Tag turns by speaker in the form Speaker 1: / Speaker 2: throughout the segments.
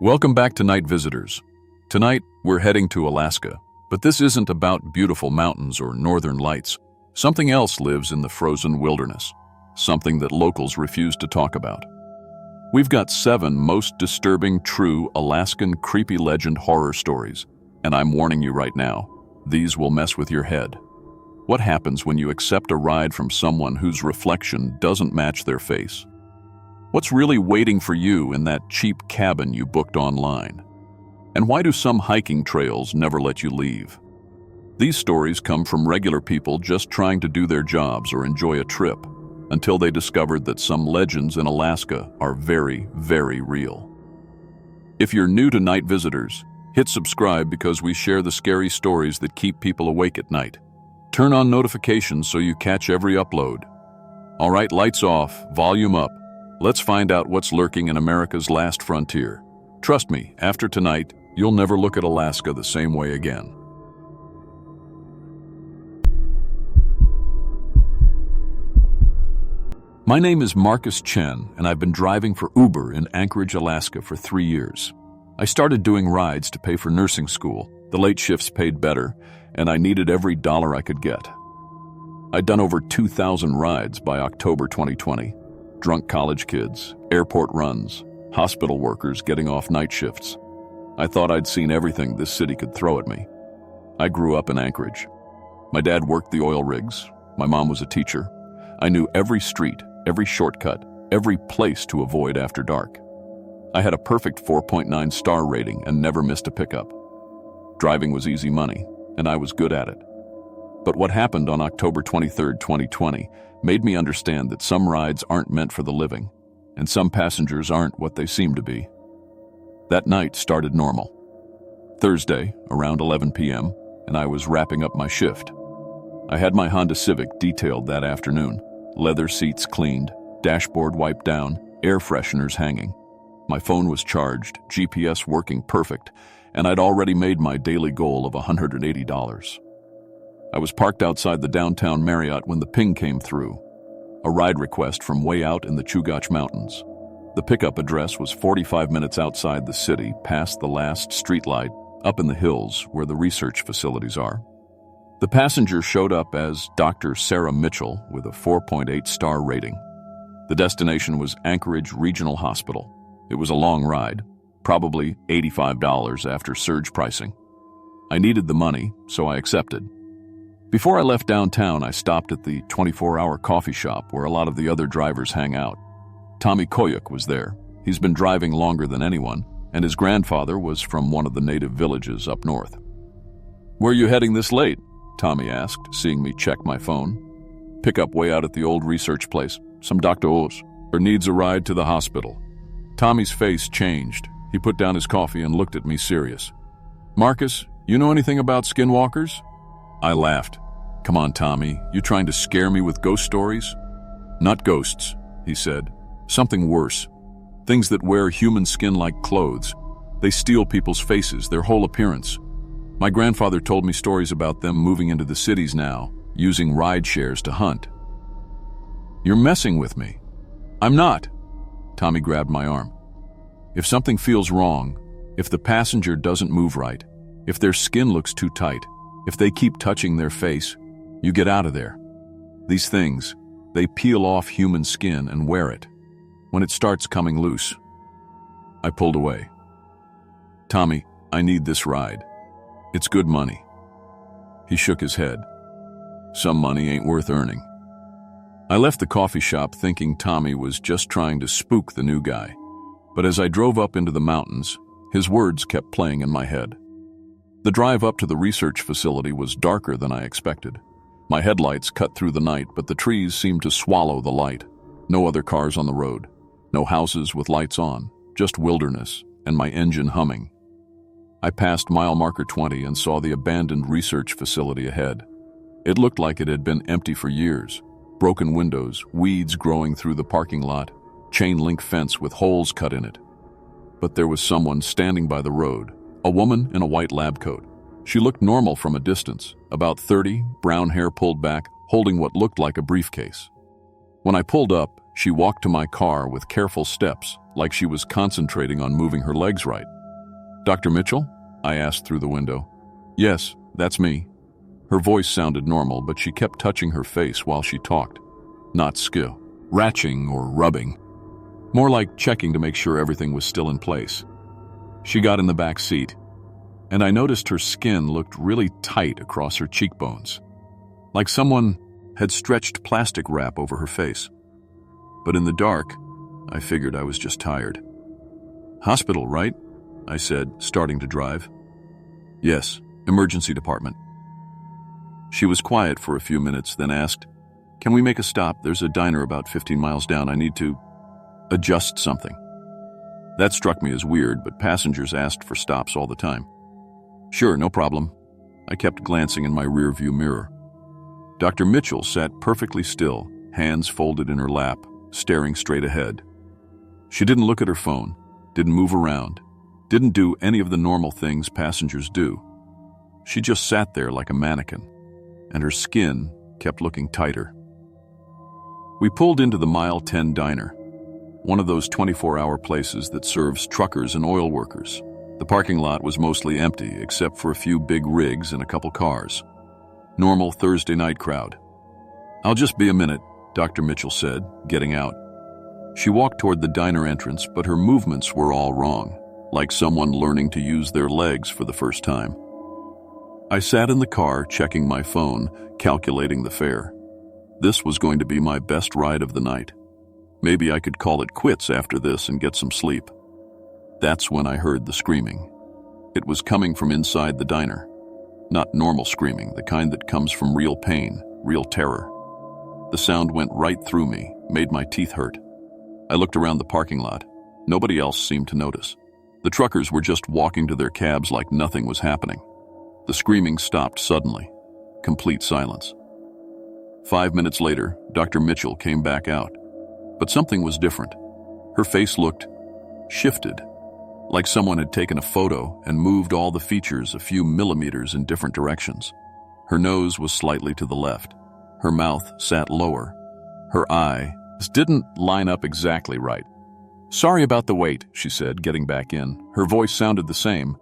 Speaker 1: Welcome back to Night Visitors. Tonight, we're heading to Alaska, but this isn't about beautiful mountains or northern lights. Something else lives in the frozen wilderness, something that locals refuse to talk about. We've got 7 most disturbing true Alaskan creepy legend horror stories, and I'm warning you right now, these will mess with your head. What happens when you accept a ride from someone whose reflection doesn't match their face? What's really waiting for you in that cheap cabin you booked online? And why do some hiking trails never let you leave? These stories come from regular people just trying to do their jobs or enjoy a trip, until they discovered that some legends in Alaska are very, very real. If you're new to Night Visitors, hit subscribe because we share the scary stories that keep people awake at night. Turn on notifications so you catch every upload. All right, lights off, volume up. Let's find out what's lurking in America's last frontier. Trust me, after tonight, you'll never look at Alaska the same way again. My name is Marcus Chen, and I've been driving for Uber in Anchorage, Alaska for 3 years. I started doing rides to pay for nursing school. The late shifts paid better, and I needed every dollar I could get. I'd done over 2,000 rides by October 2020. Drunk college kids, airport runs, hospital workers getting off night shifts. I thought I'd seen everything this city could throw at me. I grew up in Anchorage. My dad worked the oil rigs. My mom was a teacher. I knew every street, every shortcut, every place to avoid after dark. I had a perfect 4.9 star rating and never missed a pickup. Driving was easy money, and I was good at it. But what happened on October 23, 2020, made me understand that some rides aren't meant for the living, and some passengers aren't what they seem to be. That night started normal. Thursday, around 11 p.m., and I was wrapping up my shift. I had my Honda Civic detailed that afternoon, leather seats cleaned, dashboard wiped down, air fresheners hanging. My phone was charged, GPS working perfect, and I'd already made my daily goal of $180. I was parked outside the downtown Marriott when the ping came through, a ride request from way out in the Chugach Mountains. The pickup address was 45 minutes outside the city, past the last streetlight, up in the hills where the research facilities are. The passenger showed up as Dr. Sarah Mitchell with a 4.8 star rating. The destination was Anchorage Regional Hospital. It was a long ride, probably $85 after surge pricing. I needed the money, so I accepted. Before I left downtown, I stopped at the 24-hour coffee shop where a lot of the other drivers hang out. Tommy Koyuk was there. He's been driving longer than anyone, and his grandfather was from one of the native villages up north. "Where are you heading this late?" Tommy asked, seeing me check my phone. "Pick up way out at the old research place. Some doctors or needs a ride to the hospital." Tommy's face changed. He put down his coffee and looked at me serious. "Marcus, you know anything about skinwalkers?" I laughed. "Come on, Tommy, you trying to scare me with ghost stories?" "Not ghosts," he said. "Something worse. Things that wear human skin like clothes. They steal people's faces, their whole appearance. My grandfather told me stories about them moving into the cities now, using ride shares to hunt." "You're messing with me." "I'm not." Tommy grabbed my arm. "If something feels wrong, if the passenger doesn't move right, if their skin looks too tight, if they keep touching their face, you get out of there. These things, they peel off human skin and wear it. When it starts coming loose." I pulled away. "Tommy, I need this ride. It's good money." He shook his head. "Some money ain't worth earning." I left the coffee shop thinking Tommy was just trying to spook the new guy. But as I drove up into the mountains, his words kept playing in my head. The drive up to the research facility was darker than I expected. My headlights cut through the night, but the trees seemed to swallow the light. No other cars on the road. No houses with lights on. Just wilderness, and my engine humming. I passed mile marker 20 and saw the abandoned research facility ahead. It looked like it had been empty for years. Broken windows, weeds growing through the parking lot, chain-link fence with holes cut in it. But there was someone standing by the road. A woman in a white lab coat. She looked normal from a distance, about 30, brown hair pulled back, holding what looked like a briefcase. When I pulled up, She walked to my car with careful steps, like she was concentrating on moving her legs right. "Dr. Mitchell?" I asked through the window. "Yes, that's me." Her voice sounded normal, but she kept touching her face while she talked. Not scratching or rubbing. More like checking to make sure everything was still in place. She got in the back seat, and I noticed her skin looked really tight across her cheekbones, like someone had stretched plastic wrap over her face. But in the dark, I figured I was just tired. "Hospital, right?" I said, starting to drive. "Yes, emergency department." She was quiet for a few minutes, then asked, "Can we make a stop? There's a diner about 15 miles down. I need to adjust something." That struck me as weird, but passengers asked for stops all the time. "Sure, no problem." I kept glancing in my rearview mirror. Dr. Mitchell sat perfectly still, hands folded in her lap, staring straight ahead. She didn't look at her phone, didn't move around, didn't do any of the normal things passengers do. She just sat there like a mannequin, and her skin kept looking tighter. We pulled into the Mile 10 diner, one of those 24-hour places that serves truckers and oil workers. The parking lot was mostly empty, except for a few big rigs and a couple cars. Normal Thursday night crowd. "I'll just be a minute," Dr. Mitchell said, getting out. She walked toward the diner entrance, but her movements were all wrong, like someone learning to use their legs for the first time. I sat in the car, checking my phone, calculating the fare. This was going to be my best ride of the night. Maybe I could call it quits after this and get some sleep. That's when I heard the screaming. It was coming from inside the diner. Not normal screaming, the kind that comes from real pain, real terror. The sound went right through me, made my teeth hurt. I looked around the parking lot. Nobody else seemed to notice. The truckers were just walking to their cabs like nothing was happening. The screaming stopped suddenly. Complete silence. 5 minutes later, Dr. Mitchell came back out. But something was different. Her face looked shifted, like someone had taken a photo and moved all the features a few millimeters in different directions. Her nose was slightly to the left. Her mouth sat lower. Her eyes didn't line up exactly right. "Sorry about the wait," she said, getting back in. Her voice sounded the same,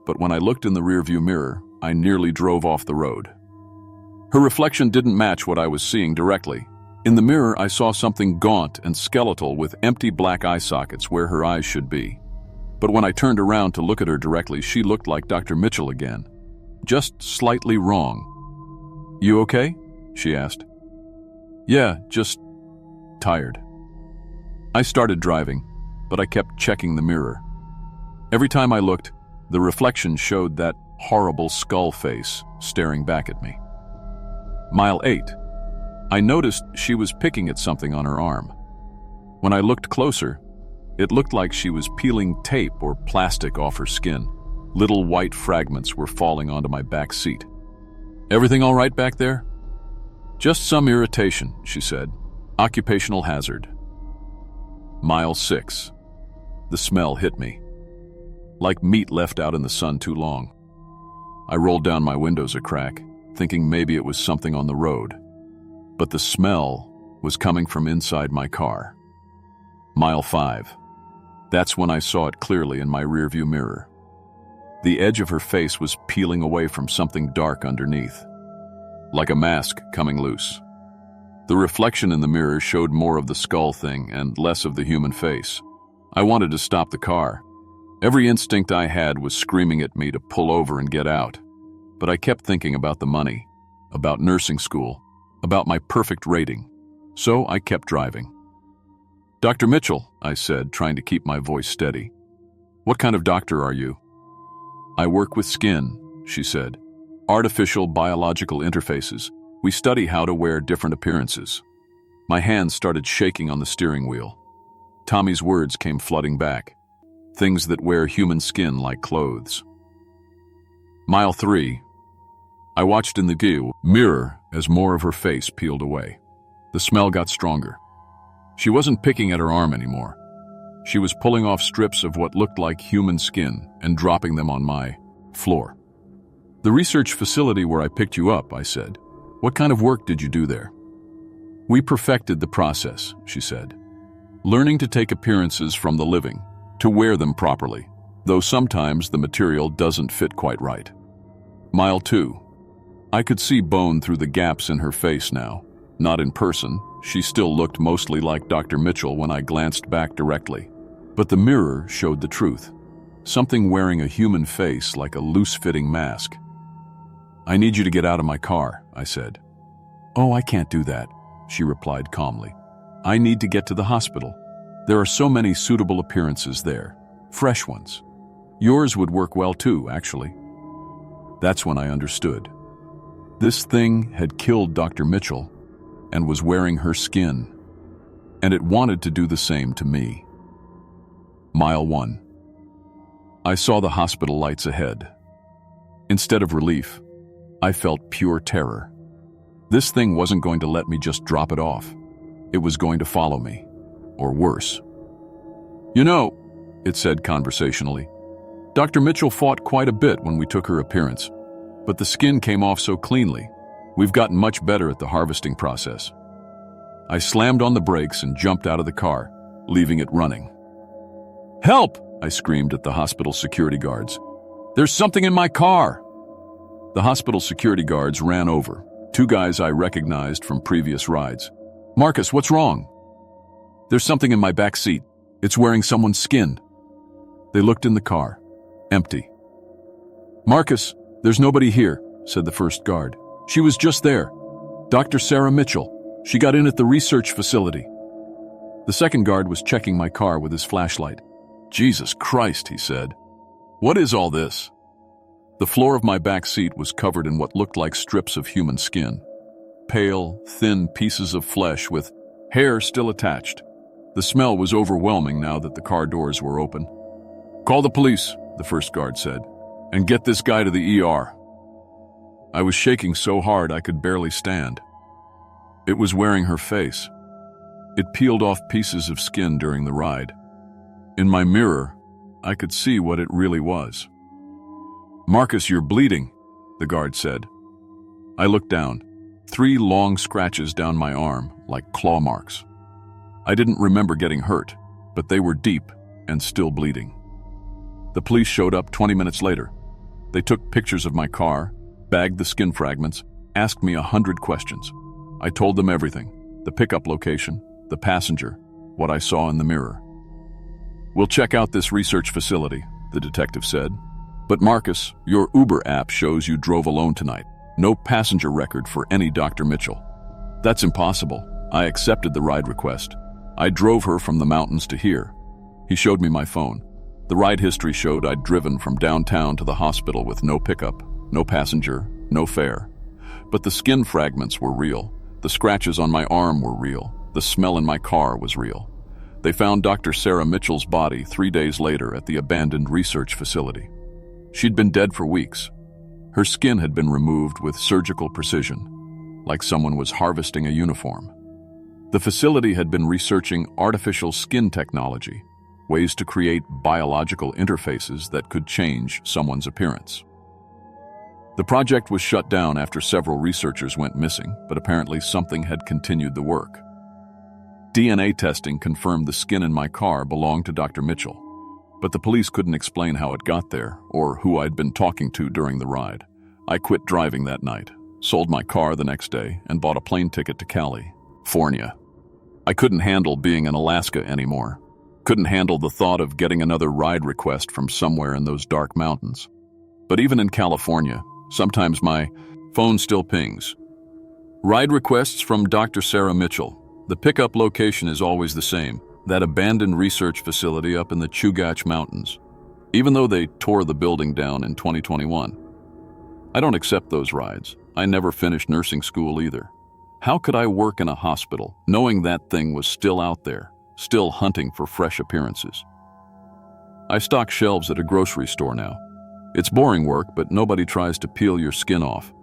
Speaker 1: but when I looked in the rearview mirror, I nearly drove off the road. Her reflection didn't match what I was seeing directly. In the mirror, I saw something gaunt and skeletal with empty black eye sockets where her eyes should be. But when I turned around to look at her directly, she looked like Dr. Mitchell again. Just slightly wrong. "You okay?" she asked. "Yeah, just tired." I started driving, but I kept checking the mirror. Every time I looked, the reflection showed that horrible skull face staring back at me. Mile 8. I noticed she was picking at something on her arm. When I looked closer, it looked like she was peeling tape or plastic off her skin. Little white fragments were falling onto my back seat. "Everything all right back there?" "Just some irritation," she said. "Occupational hazard." Mile 6. The smell hit me, like meat left out in the sun too long. I rolled down my windows a crack, thinking maybe it was something on the road. But the smell was coming from inside my car. Mile 5. That's when I saw it clearly in my rearview mirror. The edge of her face was peeling away from something dark underneath, like a mask coming loose. The reflection in the mirror showed more of the skull thing and less of the human face. I wanted to stop the car. Every instinct I had was screaming at me to pull over and get out. But I kept thinking about the money, about nursing school, about my perfect rating. So I kept driving. "Dr. Mitchell," I said, trying to keep my voice steady. "What kind of doctor are you?" "I work with skin," she said. "Artificial biological interfaces. We study how to wear different appearances." My hands started shaking on the steering wheel. Tommy's words came flooding back. Things that wear human skin like clothes. Mile 3. I watched in the mirror as more of her face peeled away. The smell got stronger. She wasn't picking at her arm anymore. She was pulling off strips of what looked like human skin and dropping them on my floor. "The research facility where I picked you up," I said. "What kind of work did you do there?" "We perfected the process," she said. Learning to take appearances from the living, to wear them properly, though sometimes the material doesn't fit quite right. Mile 2. I could see bone through the gaps in her face now. Not in person, she still looked mostly like Dr. Mitchell when I glanced back directly. But the mirror showed the truth. Something wearing a human face like a loose-fitting mask. "I need you to get out of my car," I said. "Oh, I can't do that," she replied calmly. "I need to get to the hospital. There are so many suitable appearances there. Fresh ones. Yours would work well too, actually." That's when I understood. This thing had killed Dr. Mitchell and was wearing her skin, and it wanted to do the same to me. Mile 1. I saw the hospital lights ahead. Instead of relief, I felt pure terror. This thing wasn't going to let me just drop it off. It was going to follow me, or worse. "You know," it said conversationally, "Dr. Mitchell fought quite a bit when we took her appearance, but the skin came off so cleanly. We've gotten much better at the harvesting process." I slammed on the brakes and jumped out of the car, leaving it running. "Help!" I screamed at the hospital security guards. "There's something in my car!" The hospital security guards ran over, 2 guys I recognized from previous rides. "Marcus, what's wrong?" "There's something in my back seat. It's wearing someone's skin." They looked in the car. Empty. "Marcus, there's nobody here," said the first guard. "She was just there. Dr. Sarah Mitchell. She got in at the research facility." The second guard was checking my car with his flashlight. "Jesus Christ," he said. "What is all this?" The floor of my back seat was covered in what looked like strips of human skin. Pale, thin pieces of flesh with hair still attached. The smell was overwhelming now that the car doors were open. "Call the police," the first guard said, "and get this guy to the ER." I was shaking so hard I could barely stand. It was wearing her face. It peeled off pieces of skin during the ride. In my mirror, I could see what it really was. "Marcus, you're bleeding," the guard said. I looked down. 3 long scratches down my arm, like claw marks. I didn't remember getting hurt, but they were deep and still bleeding. The police showed up 20 minutes later. They took pictures of my car, bagged the skin fragments, asked me 100 questions. I told them everything: the pickup location, the passenger, what I saw in the mirror. "We'll check out this research facility," the detective said. "But Marcus, your Uber app shows you drove alone tonight. No passenger record for any Dr. Mitchell." "That's impossible." I accepted the ride request. "I drove her from the mountains to here." He showed me my phone. The ride history showed I'd driven from downtown to the hospital with no pickup, no passenger, no fare. But the skin fragments were real. The scratches on my arm were real. The smell in my car was real. They found Dr. Sarah Mitchell's body 3 days later at the abandoned research facility. She'd been dead for weeks. Her skin had been removed with surgical precision, like someone was harvesting a uniform. The facility had been researching artificial skin technology, ways to create biological interfaces that could change someone's appearance. The project was shut down after several researchers went missing, but apparently something had continued the work. DNA testing confirmed the skin in my car belonged to Dr. Mitchell, but the police couldn't explain how it got there or who I'd been talking to during the ride. I quit driving that night, sold my car the next day, and bought a plane ticket to California. I couldn't handle being in Alaska anymore. Couldn't handle the thought of getting another ride request from somewhere in those dark mountains. But even in California, sometimes my phone still pings. "Ride requests from Dr. Sarah Mitchell. The pickup location is always the same, that abandoned research facility up in the Chugach Mountains, even though they tore the building down in 2021. I don't accept those rides. I never finished nursing school either. How could I work in a hospital knowing that thing was still out there, still hunting for fresh appearances? I stock shelves at a grocery store now. It's boring work, but nobody tries to peel your skin off.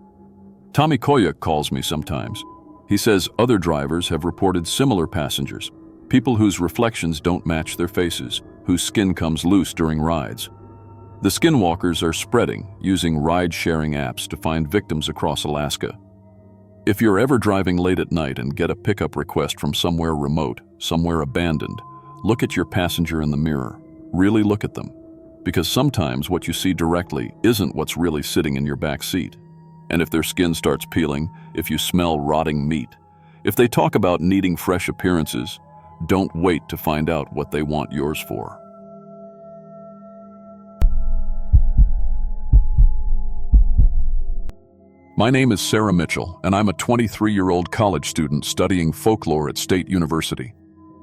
Speaker 1: Tommy Koyuk calls me sometimes. He says other drivers have reported similar passengers, people whose reflections don't match their faces, whose skin comes loose during rides. The skinwalkers are spreading, using ride-sharing apps to find victims across Alaska. If you're ever driving late at night and get a pickup request from somewhere remote, somewhere abandoned, Look at your passenger in the mirror. Really look at them. Because sometimes what you see directly isn't what's really sitting in your back seat. And if their skin starts peeling, if you smell rotting meat, if they talk about needing fresh appearances, don't wait to find out what they want yours for. My name is Sarah Mitchell, and I'm a 23-year-old college student studying folklore at State University.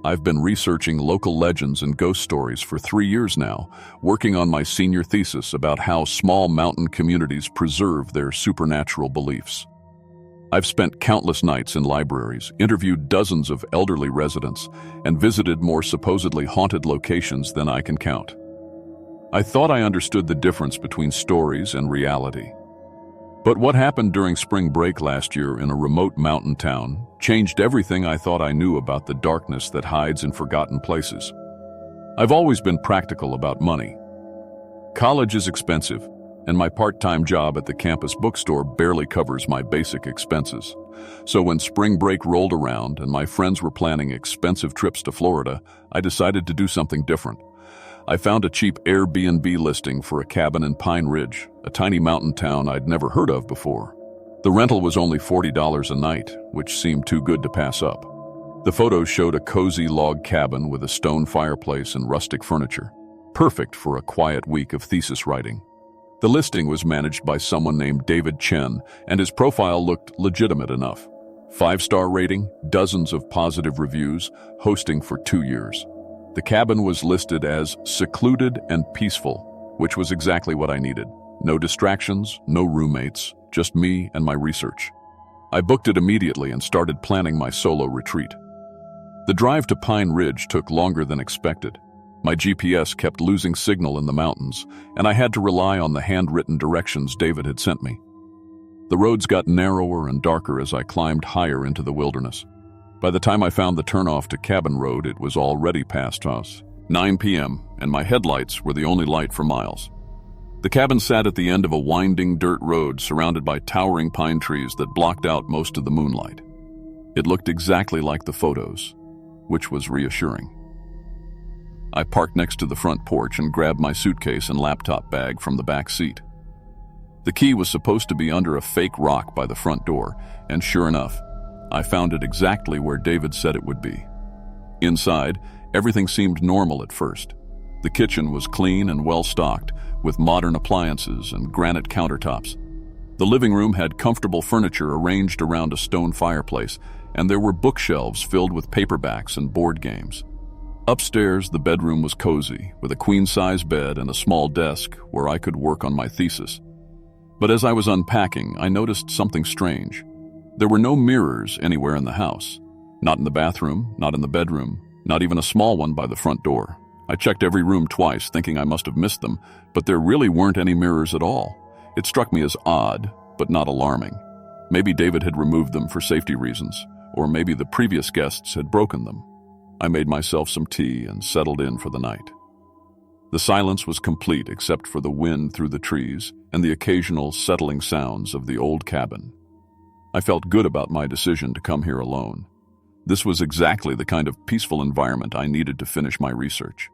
Speaker 1: I've been researching local legends and ghost stories for 3 years now, working on my senior thesis about how small mountain communities preserve their supernatural beliefs. I've spent countless nights in libraries, interviewed dozens of elderly residents, and visited more supposedly haunted locations than I can count. I thought I understood the difference between stories and reality. But what happened during spring break last year in a remote mountain town changed everything I thought I knew about the darkness that hides in forgotten places. I've always been practical about money. College is expensive, and my part-time job at the campus bookstore barely covers my basic expenses. So when spring break rolled around and my friends were planning expensive trips to Florida, I decided to do something different. I found a cheap Airbnb listing for a cabin in Pine Ridge, a tiny mountain town I'd never heard of before. The rental was only $40 a night, which seemed too good to pass up. The photos showed a cozy log cabin with a stone fireplace and rustic furniture, perfect for a quiet week of thesis writing. The listing was managed by someone named David Chen, and his profile looked legitimate enough. 5-star rating, dozens of positive reviews, hosting for 2 years. The cabin was listed as secluded and peaceful, which was exactly what I needed. No distractions, no roommates, just me and my research. I booked it immediately and started planning my solo retreat. The drive to Pine Ridge took longer than expected. My GPS kept losing signal in the mountains, and I had to rely on the handwritten directions David had sent me. The roads got narrower and darker as I climbed higher into the wilderness. By the time I found the turnoff to Cabin Road, it was already past 9 p.m., and my headlights were the only light for miles. The cabin sat at the end of a winding dirt road surrounded by towering pine trees that blocked out most of the moonlight. It looked exactly like the photos, which was reassuring. I parked next to the front porch and grabbed my suitcase and laptop bag from the back seat. The key was supposed to be under a fake rock by the front door, and sure enough, I found it exactly where David said it would be. Inside, everything seemed normal at first. The kitchen was clean and well-stocked, with modern appliances and granite countertops. The living room had comfortable furniture arranged around a stone fireplace, and there were bookshelves filled with paperbacks and board games. Upstairs, the bedroom was cozy, with a queen-size bed and a small desk where I could work on my thesis. But as I was unpacking, I noticed something strange. There were no mirrors anywhere in the house. Not in the bathroom, not in the bedroom, not even a small one by the front door. I checked every room twice, thinking I must have missed them, but there really weren't any mirrors at all. It struck me as odd, but not alarming. Maybe David had removed them for safety reasons, or maybe the previous guests had broken them. I made myself some tea and settled in for the night. The silence was complete except for the wind through the trees and the occasional settling sounds of the old cabin. I felt good about my decision to come here alone. This was exactly the kind of peaceful environment I needed to finish my research.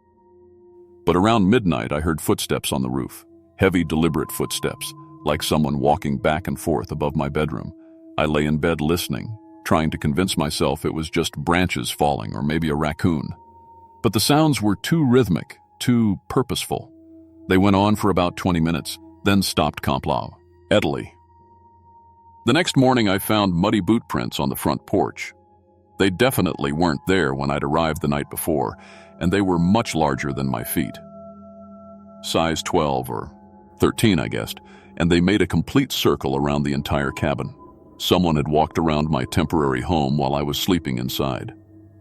Speaker 1: But around midnight, I heard footsteps on the roof. Heavy, deliberate footsteps, like someone walking back and forth above my bedroom. I lay in bed listening, trying to convince myself it was just branches falling or maybe a raccoon. But the sounds were too rhythmic, too purposeful. They went on for about 20 minutes, then stopped completely. The next morning, I found muddy boot prints on the front porch. They definitely weren't there when I'd arrived the night before, and they were much larger than my feet. Size 12 or 13, I guessed, and they made a complete circle around the entire cabin. Someone had walked around my temporary home while I was sleeping inside.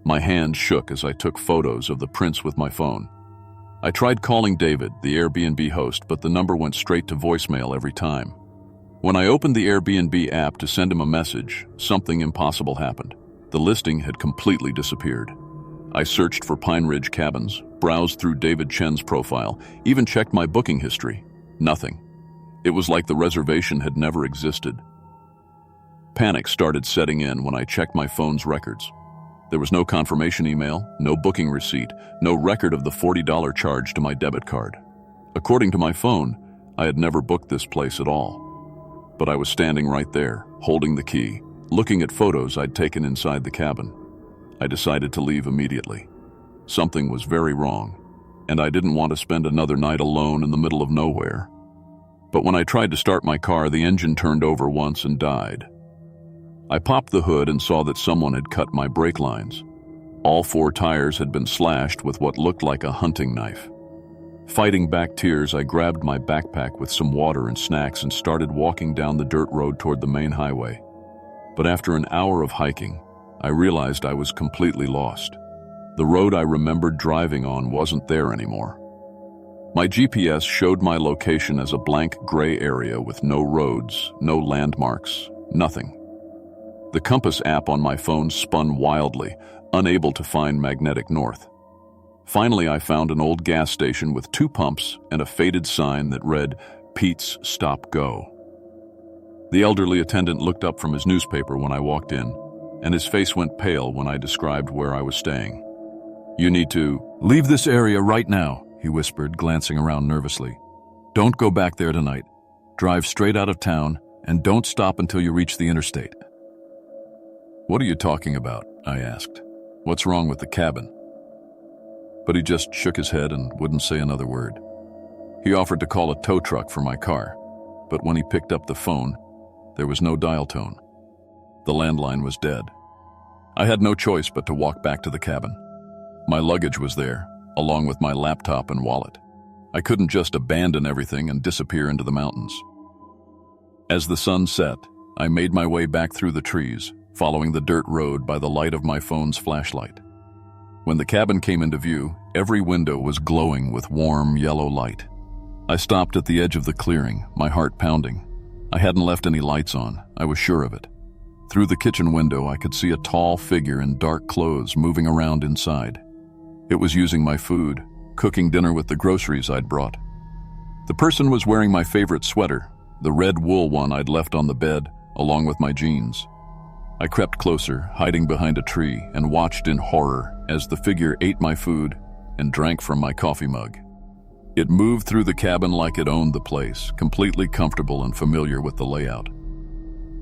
Speaker 1: My hands shook as I took photos of the prints with my phone. I tried calling David, the Airbnb host, but the number went straight to voicemail every time. When I opened the Airbnb app to send him a message, something impossible happened. The listing had completely disappeared. I searched for Pine Ridge cabins, browsed through David Chen's profile, even checked my booking history. Nothing. It was like the reservation had never existed. Panic started setting in when I checked my phone's records. There was no confirmation email, no booking receipt, no record of the $40 charge to my debit card. According to my phone, I had never booked this place at all. But I was standing right there, holding the key, looking at photos I'd taken inside the cabin. I decided to leave immediately. Something was very wrong, and I didn't want to spend another night alone in the middle of nowhere. But when I tried to start my car, the engine turned over once and died. I popped the hood and saw that someone had cut my brake lines. All 4 tires had been slashed with what looked like a hunting knife. Fighting back tears, I grabbed my backpack with some water and snacks and started walking down the dirt road toward the main highway. But after an hour of hiking, I realized I was completely lost. The road I remembered driving on wasn't there anymore. My GPS showed my location as a blank gray area with no roads, no landmarks, nothing. The compass app on my phone spun wildly, unable to find magnetic north. Finally, I found an old gas station with 2 pumps and a faded sign that read, "Pete's Stop Go." The elderly attendant looked up from his newspaper when I walked in, and his face went pale when I described where I was staying. "You need to leave this area right now," he whispered, glancing around nervously. "Don't go back there tonight. Drive straight out of town, and don't stop until you reach the interstate." "What are you talking about?" I asked. "What's wrong with the cabin?" But he just shook his head and wouldn't say another word. He offered to call a tow truck for my car, but when he picked up the phone, there was no dial tone. The landline was dead. I had no choice but to walk back to the cabin. My luggage was there, along with my laptop and wallet. I couldn't just abandon everything and disappear into the mountains. As the sun set, I made my way back through the trees, following the dirt road by the light of my phone's flashlight. When the cabin came into view, every window was glowing with warm yellow light. I stopped at the edge of the clearing, my heart pounding. I hadn't left any lights on, I was sure of it. Through the kitchen window, I could see a tall figure in dark clothes moving around inside. It was using my food, cooking dinner with the groceries I'd brought. The person was wearing my favorite sweater, the red wool one I'd left on the bed, along with my jeans. I crept closer, hiding behind a tree, and watched in horror as the figure ate my food and drank from my coffee mug. It moved through the cabin like it owned the place, completely comfortable and familiar with the layout.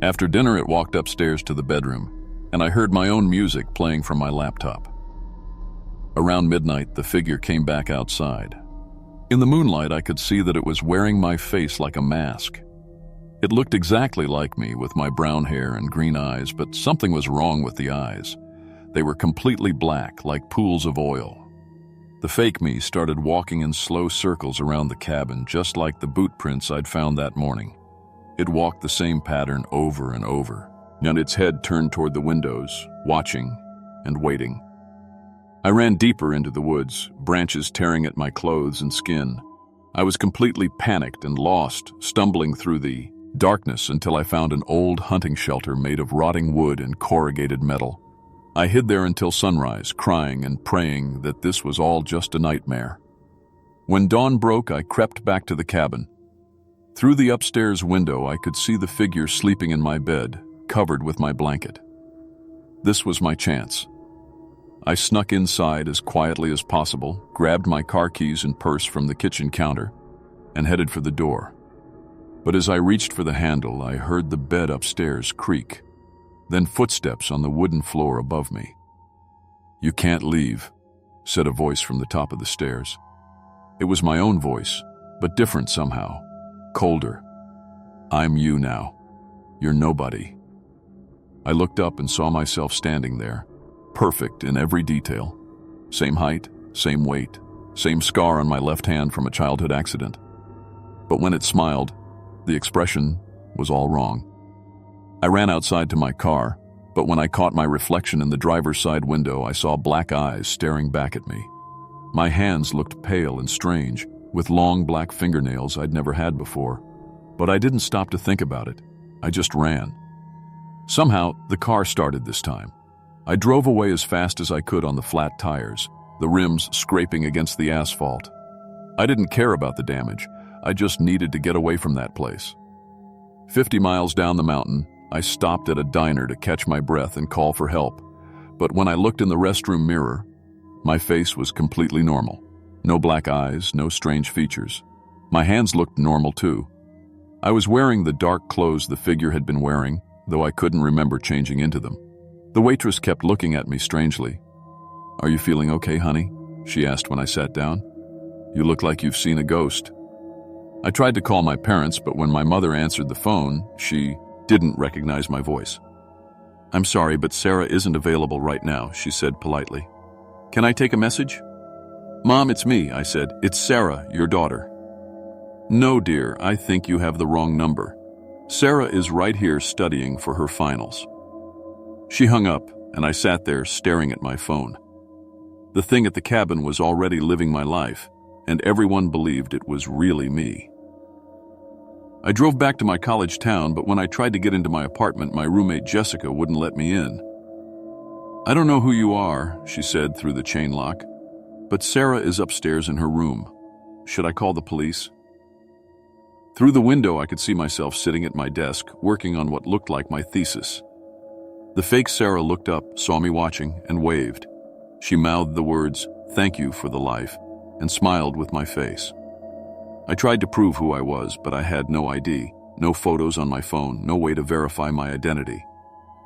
Speaker 1: After dinner, it walked upstairs to the bedroom, and I heard my own music playing from my laptop. Around midnight, the figure came back outside. In the moonlight, I could see that it was wearing my face like a mask. It looked exactly like me with my brown hair and green eyes, but something was wrong with the eyes. They were completely black, like pools of oil. The fake me started walking in slow circles around the cabin, just like the boot prints I'd found that morning. It walked the same pattern over and over, and its head turned toward the windows, watching and waiting. I ran deeper into the woods, branches tearing at my clothes and skin. I was completely panicked and lost, stumbling through the darkness until I found an old hunting shelter made of rotting wood and corrugated metal. I hid there until sunrise, crying and praying that this was all just a nightmare. When dawn broke, I crept back to the cabin. Through the upstairs window, I could see the figure sleeping in my bed, covered with my blanket. This was my chance. I snuck inside as quietly as possible, grabbed my car keys and purse from the kitchen counter, and headed for the door. But as I reached for the handle, I heard the bed upstairs creak, then footsteps on the wooden floor above me. "You can't leave," said a voice from the top of the stairs. It was my own voice, but different somehow, colder. "I'm you now. You're nobody." I looked up and saw myself standing there, perfect in every detail. Same height, same weight, same scar on my left hand from a childhood accident. But when it smiled, the expression was all wrong. I ran outside to my car, but when I caught my reflection in the driver's side window, I saw black eyes staring back at me. My hands looked pale and strange, with long black fingernails I'd never had before. But I didn't stop to think about it. I just ran. Somehow, the car started this time. I drove away as fast as I could on the flat tires, the rims scraping against the asphalt. I didn't care about the damage. I just needed to get away from that place. 50 miles down the mountain, I stopped at a diner to catch my breath and call for help. But when I looked in the restroom mirror, my face was completely normal. No black eyes, no strange features. My hands looked normal too. I was wearing the dark clothes the figure had been wearing, though I couldn't remember changing into them. The waitress kept looking at me strangely. "Are you feeling okay, honey?" she asked when I sat down. "You look like you've seen a ghost." I tried to call my parents, but when my mother answered the phone, she didn't recognize my voice. "I'm sorry, but Sarah isn't available right now," she said politely. "Can I take a message?" "Mom, it's me," I said. "It's Sarah, your daughter." "No, dear, I think you have the wrong number. Sarah is right here studying for her finals." She hung up, and I sat there staring at my phone. The thing at the cabin was already living my life, and everyone believed it was really me. I drove back to my college town, but when I tried to get into my apartment, my roommate Jessica wouldn't let me in. "I don't know who you are," she said through the chain lock, "but Sarah is upstairs in her room. Should I call the police?" Through the window, I could see myself sitting at my desk, working on what looked like my thesis. The fake Sarah looked up, saw me watching, and waved. She mouthed the words, "Thank you for the life," and smiled with my face. I tried to prove who I was, but I had no ID, no photos on my phone, no way to verify my identity.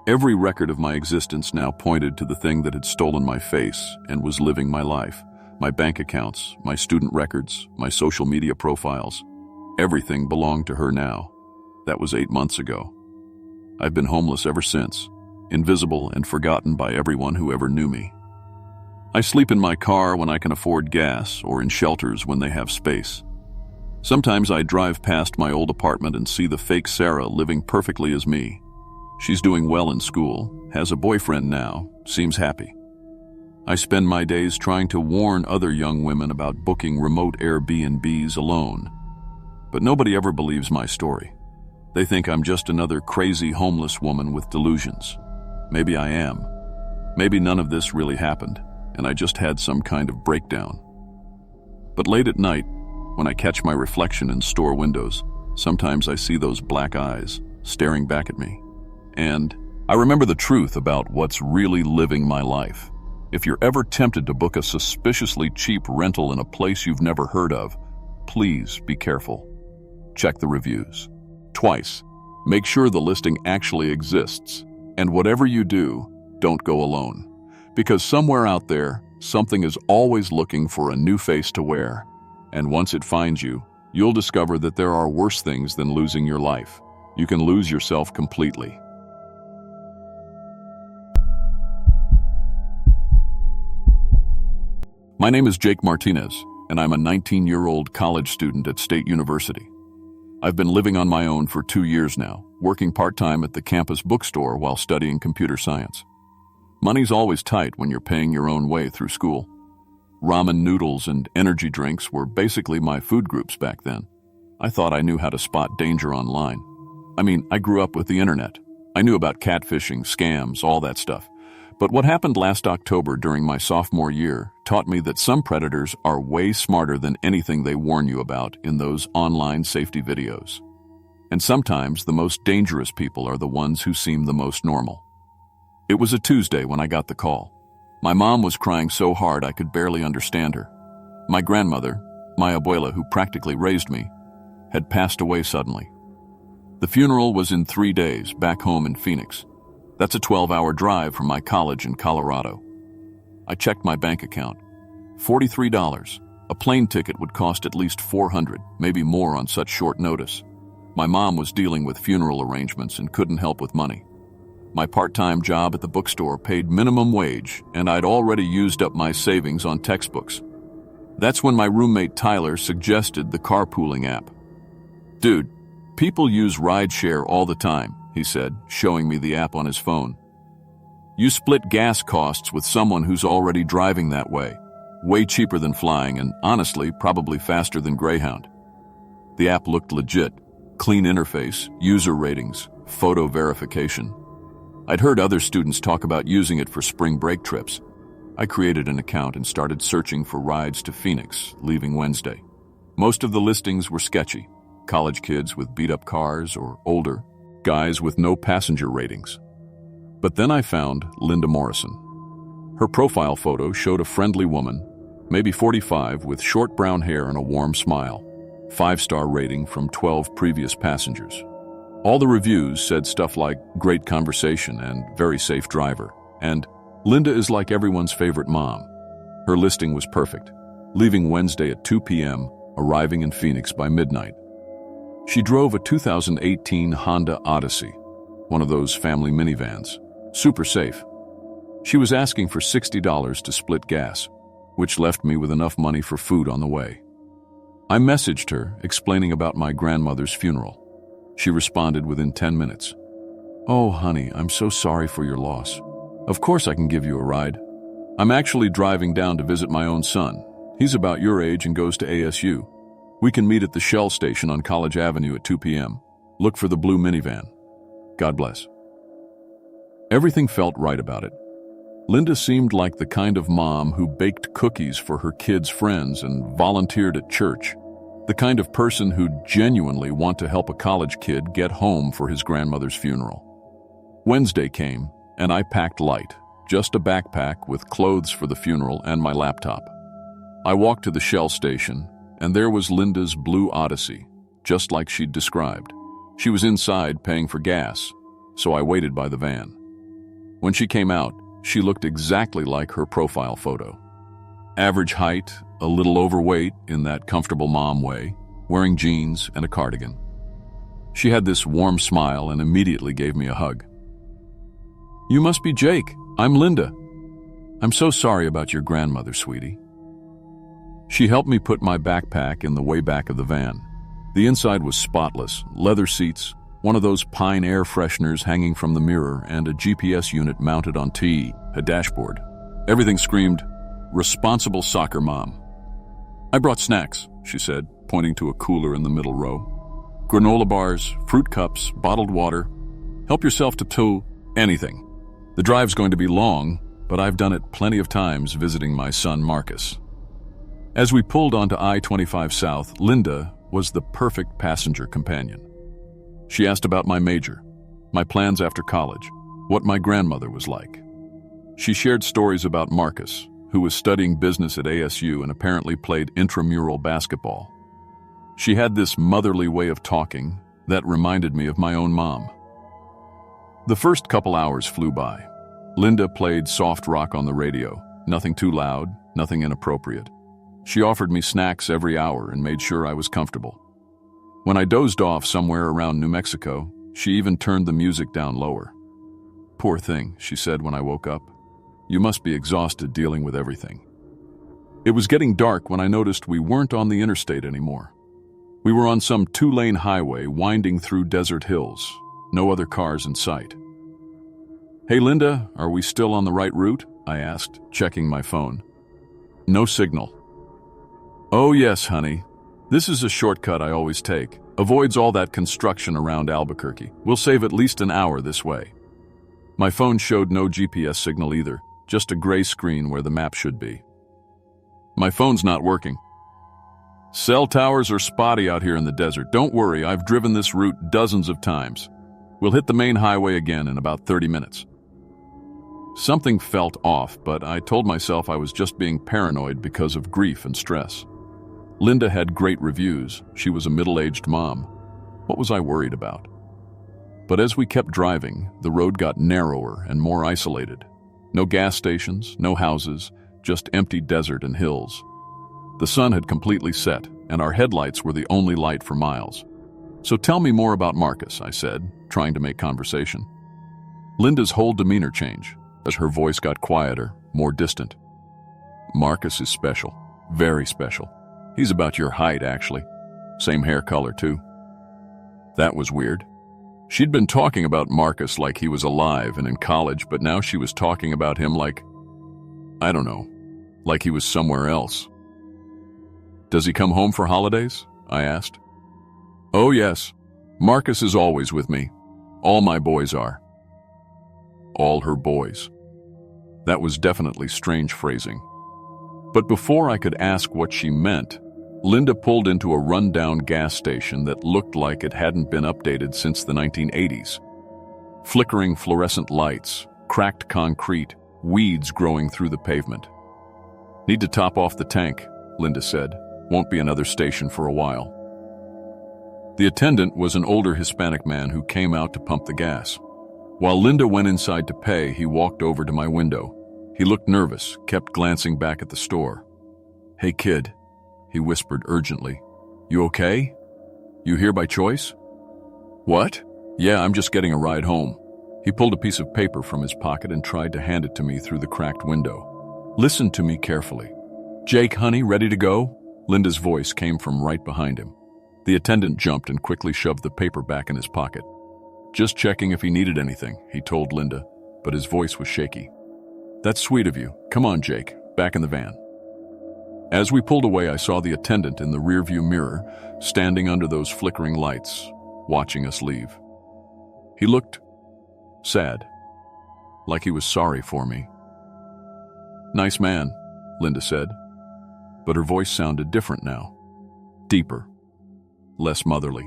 Speaker 1: Every record of my existence now pointed to the thing that had stolen my face and was living my life. My bank accounts, my student records, my social media profiles. Everything belonged to her now. That was 8 months ago. I've been homeless ever since, invisible and forgotten by everyone who ever knew me. I sleep in my car when I can afford gas, or in shelters when they have space. Sometimes I drive past my old apartment and see the fake Sarah living perfectly as me. She's doing well in school, has a boyfriend now, seems happy. I spend my days trying to warn other young women about booking remote Airbnbs alone. But nobody ever believes my story. They think I'm just another crazy homeless woman with delusions. Maybe I am. Maybe none of this really happened, and I just had some kind of breakdown. But late at night, when I catch my reflection in store windows, sometimes I see those black eyes staring back at me. And I remember the truth about what's really living my life. If you're ever tempted to book a suspiciously cheap rental in a place you've never heard of, please be careful. Check the reviews. Twice. Make sure the listing actually exists. And whatever you do, don't go alone. Because somewhere out there, something is always looking for a new face to wear. And once it finds you, you'll discover that there are worse things than losing your life. You can lose yourself completely. My name is Jake Martinez, and I'm a 19-year-old college student at State University. I've been living on my own for 2 years now, working part-time at the campus bookstore while studying computer science. Money's always tight when you're paying your own way through school. Ramen noodles and energy drinks were basically my food groups back then. I thought I knew how to spot danger online. I mean, I grew up with the internet. I knew about catfishing, scams, all that stuff. But what happened last October during my sophomore year taught me that some predators are way smarter than anything they warn you about in those online safety videos. And sometimes the most dangerous people are the ones who seem the most normal. It was a Tuesday when I got the call. My mom was crying so hard I could barely understand her. My grandmother, my abuela, who practically raised me, had passed away suddenly. The funeral was in 3 days, back home in Phoenix. That's a 12-hour drive from my college in Colorado. I checked my bank account. $43. A plane ticket would cost at least $400, maybe more on such short notice. My mom was dealing with funeral arrangements and couldn't help with money. My part-time job at the bookstore paid minimum wage, and I'd already used up my savings on textbooks. That's when my roommate Tyler suggested the carpooling app. "Dude, people use rideshare all the time," he said, showing me the app on his phone. "You split gas costs with someone who's already driving that way. Way cheaper than flying, and honestly, probably faster than Greyhound." The app looked legit. Clean interface, user ratings, photo verification. I'd heard other students talk about using it for spring break trips. I created an account and started searching for rides to Phoenix, leaving Wednesday. Most of the listings were sketchy. College kids with beat-up cars or older, guys with no passenger ratings. But then I found Linda Morrison. Her profile photo showed a friendly woman, maybe 45, with short brown hair and a warm smile. 5-star rating from 12 previous passengers. All the reviews said stuff like great conversation and very safe driver, and Linda is like everyone's favorite mom. Her listing was perfect, leaving Wednesday at 2 p.m., arriving in Phoenix by midnight. She drove a 2018 Honda Odyssey, one of those family minivans, super safe. She was asking for $60 to split gas, which left me with enough money for food on the way. I messaged her, explaining about my grandmother's funeral. She responded within 10 minutes. "Oh, honey, I'm so sorry for your loss. Of course I can give you a ride. I'm actually driving down to visit my own son. He's about your age and goes to ASU. We can meet at the Shell station on College Avenue at 2 p.m. Look for the blue minivan. God bless." Everything felt right about it. Linda seemed like the kind of mom who baked cookies for her kids' friends and volunteered at church. The kind of person who'd genuinely want to help a college kid get home for his grandmother's funeral. Wednesday came, and I packed light, just a backpack with clothes for the funeral and my laptop. I walked to the Shell station, and there was Linda's blue Odyssey, just like she'd described. She was inside paying for gas, so I waited by the van. When she came out, she looked exactly like her profile photo. Average height, a little overweight in that comfortable mom way, wearing jeans and a cardigan. She had this warm smile and immediately gave me a hug. "You must be Jake. I'm Linda. I'm so sorry about your grandmother, sweetie." She helped me put my backpack in the way back of the van. The inside was spotless, leather seats, one of those Pine air fresheners hanging from the mirror, and a GPS unit mounted on a dashboard. Everything screamed, responsible soccer mom. "I brought snacks," she said, pointing to a cooler in the middle row. "Granola bars, fruit cups, bottled water. Help yourself to anything. The drive's going to be long, but I've done it plenty of times visiting my son Marcus." As we pulled onto I-25 South, Linda was the perfect passenger companion. She asked about my major, my plans after college, what my grandmother was like. She shared stories about Marcus, who was studying business at ASU and apparently played intramural basketball. She had this motherly way of talking that reminded me of my own mom. The first couple hours flew by. Linda played soft rock on the radio, nothing too loud, nothing inappropriate. She offered me snacks every hour and made sure I was comfortable. When I dozed off somewhere around New Mexico, she even turned the music down lower. "Poor thing," she said when I woke up. "You must be exhausted dealing with everything." It was getting dark when I noticed we weren't on the interstate anymore. We were on some 2-lane highway winding through desert hills, no other cars in sight. "Hey Linda, are we still on the right route?" I asked, checking my phone. "No signal." "Oh yes, honey. This is a shortcut I always take. Avoids all that construction around Albuquerque. We'll save at least an hour this way." My phone showed no GPS signal either, just a gray screen where the map should be. "My phone's not working." "Cell towers are spotty out here in the desert. Don't worry, I've driven this route dozens of times. We'll hit the main highway again in about 30 minutes. Something felt off, but I told myself I was just being paranoid because of grief and stress. Linda had great reviews. She was a middle-aged mom. What was I worried about? But as we kept driving, the road got narrower and more isolated. No gas stations, no houses, just empty desert and hills. The sun had completely set, and our headlights were the only light for miles. "So tell me more about Marcus," I said, trying to make conversation. Linda's whole demeanor changed as her voice got quieter, more distant. "Marcus is special, very special. He's about your height, actually. Same hair color, too." That was weird. She'd been talking about Marcus like he was alive and in college, but now she was talking about him like, I don't know, like he was somewhere else. "Does he come home for holidays?" I asked. "Oh yes. Marcus is always with me. All my boys are." All her boys. That was definitely strange phrasing. But before I could ask what she meant, Linda pulled into a rundown gas station that looked like it hadn't been updated since the 1980s. Flickering fluorescent lights, cracked concrete, weeds growing through the pavement. "Need to top off the tank," Linda said. "Won't be another station for a while." The attendant was an older Hispanic man who came out to pump the gas. While Linda went inside to pay, he walked over to my window. He looked nervous, kept glancing back at the store. "Hey kid," he whispered urgently. "You okay? You here by choice?" "What?" "Yeah, I'm just getting a ride home." He pulled a piece of paper from his pocket and tried to hand it to me through the cracked window. "Listen to me carefully." "Jake, honey, ready to go?" Linda's voice came from right behind him. The attendant jumped and quickly shoved the paper back in his pocket. "Just checking if he needed anything," he told Linda, but his voice was shaky. "That's sweet of you. Come on, Jake, back in the van." As we pulled away, I saw the attendant in the rearview mirror, standing under those flickering lights, watching us leave. He looked sad, like he was sorry for me. "Nice man," Linda said, but her voice sounded different now, deeper, less motherly.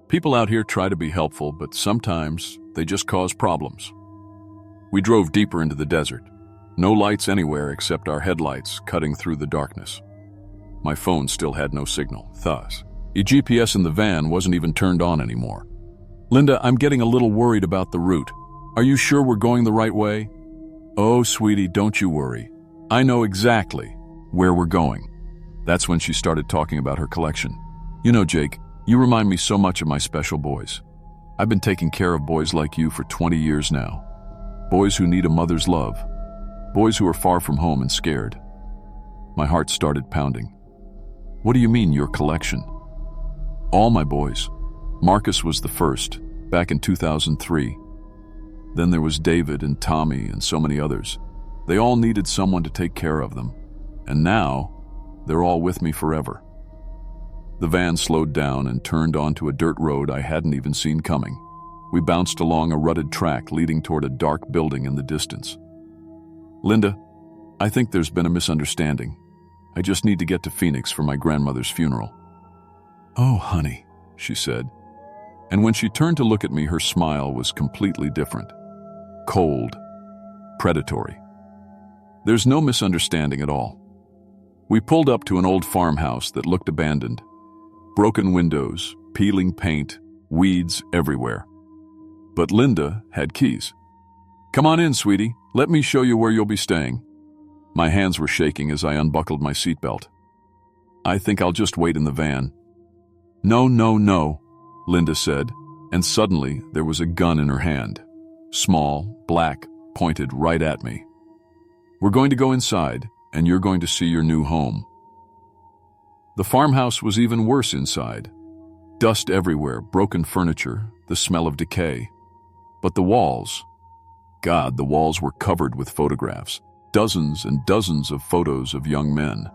Speaker 1: "People out here try to be helpful, but sometimes they just cause problems." We drove deeper into the desert. No lights anywhere except our headlights cutting through the darkness. My phone still had no signal, thus. The GPS in the van wasn't even turned on anymore. "Linda, I'm getting a little worried about the route. Are you sure we're going the right way?" "Oh, sweetie, don't you worry. I know exactly where we're going." That's when she started talking about her collection. "You know, Jake, you remind me so much of my special boys. I've been taking care of boys like you for 20 years now. Boys who need a mother's love. Boys who are far from home and scared." My heart started pounding. "What do you mean, your collection?" "All my boys. Marcus was the first, back in 2003. Then there was David and Tommy and so many others. They all needed someone to take care of them. And now, they're all with me forever." The van slowed down and turned onto a dirt road I hadn't even seen coming. We bounced along a rutted track leading toward a dark building in the distance. "Linda, I think there's been a misunderstanding. I just need to get to Phoenix for my grandmother's funeral." "Oh, honey," she said. And when she turned to look at me, her smile was completely different. Cold, predatory. "There's no misunderstanding at all." We pulled up to an old farmhouse that looked abandoned. Broken windows, peeling paint, weeds everywhere. But Linda had keys. "Come on in, sweetie. Let me show you where you'll be staying." My hands were shaking as I unbuckled my seatbelt. "I think I'll just wait in the van." "No, no, no," Linda said, and suddenly there was a gun in her hand. Small, black, pointed right at me. "We're going to go inside, and you're going to see your new home." The farmhouse was even worse inside. Dust everywhere, broken furniture, the smell of decay. But the walls, God, the walls were covered with photographs. Dozens and dozens of photos of young men.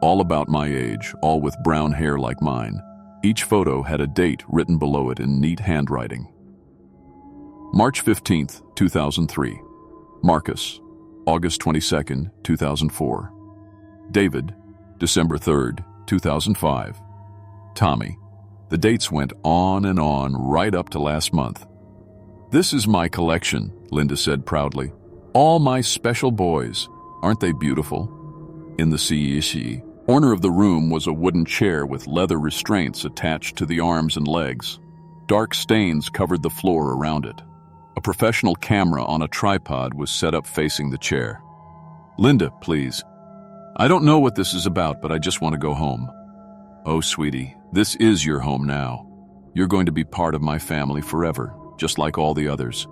Speaker 1: All about my age, all with brown hair like mine. Each photo had a date written below it in neat handwriting. March 15th, 2003. Marcus, August 22nd, 2004. David, December 3rd, 2005. Tommy. The dates went on and on right up to last month. "This is my collection," Linda said proudly. "All my special boys. Aren't they beautiful?" In the CEC corner of the room was a wooden chair with leather restraints attached to the arms and legs. Dark stains covered the floor around it. A professional camera on a tripod was set up facing the chair. "Linda, please. I don't know what this is about, but I just want to go home." "Oh, sweetie, this is your home now. You're going to be part of my family forever, just like all the others."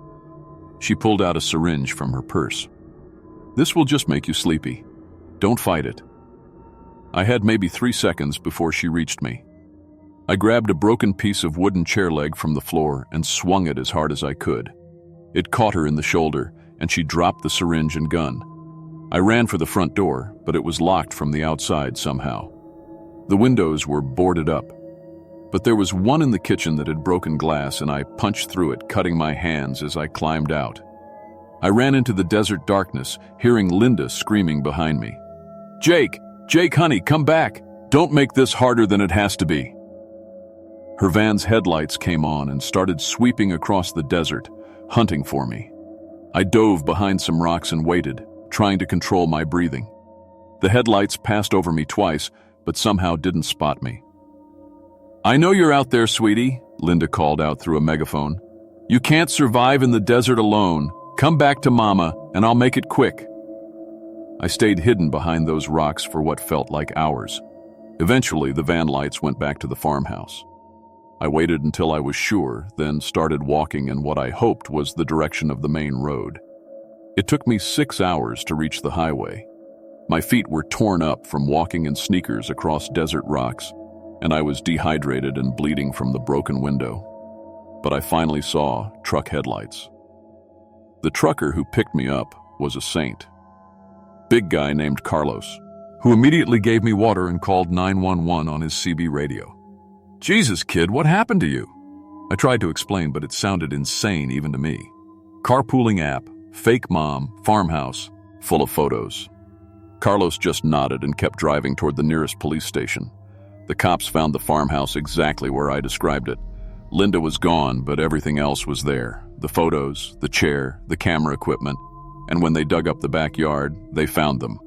Speaker 1: She pulled out a syringe from her purse. "This will just make you sleepy. Don't fight it." I had maybe 3 seconds before she reached me. I grabbed a broken piece of wooden chair leg from the floor and swung it as hard as I could. It caught her in the shoulder, and she dropped the syringe and gun. I ran for the front door, but it was locked from the outside somehow. The windows were boarded up, but there was one in the kitchen that had broken glass, and I punched through it, cutting my hands as I climbed out. I ran into the desert darkness, hearing Linda screaming behind me. "Jake! Jake, honey, come back! Don't make this harder than it has to be!" Her van's headlights came on and started sweeping across the desert, hunting for me. I dove behind some rocks and waited, trying to control my breathing. The headlights passed over me twice, but somehow didn't spot me. "I know you're out there, sweetie," Linda called out through a megaphone. "You can't survive in the desert alone. Come back to Mama, and I'll make it quick." I stayed hidden behind those rocks for what felt like hours. Eventually, the van lights went back to the farmhouse. I waited until I was sure, then started walking in what I hoped was the direction of the main road. It took me 6 hours to reach the highway. My feet were torn up from walking in sneakers across desert rocks, and I was dehydrated and bleeding from the broken window. But I finally saw truck headlights. The trucker who picked me up was a saint. Big guy named Carlos, who immediately gave me water and called 911 on his CB radio. "Jesus, kid, what happened to you?" I tried to explain, but it sounded insane even to me. Carpooling app, fake mom, farmhouse, full of photos. Carlos just nodded and kept driving toward the nearest police station. The cops found the farmhouse exactly where I described it. Linda was gone, but everything else was there. The photos, the chair, the camera equipment. And when they dug up the backyard, they found them.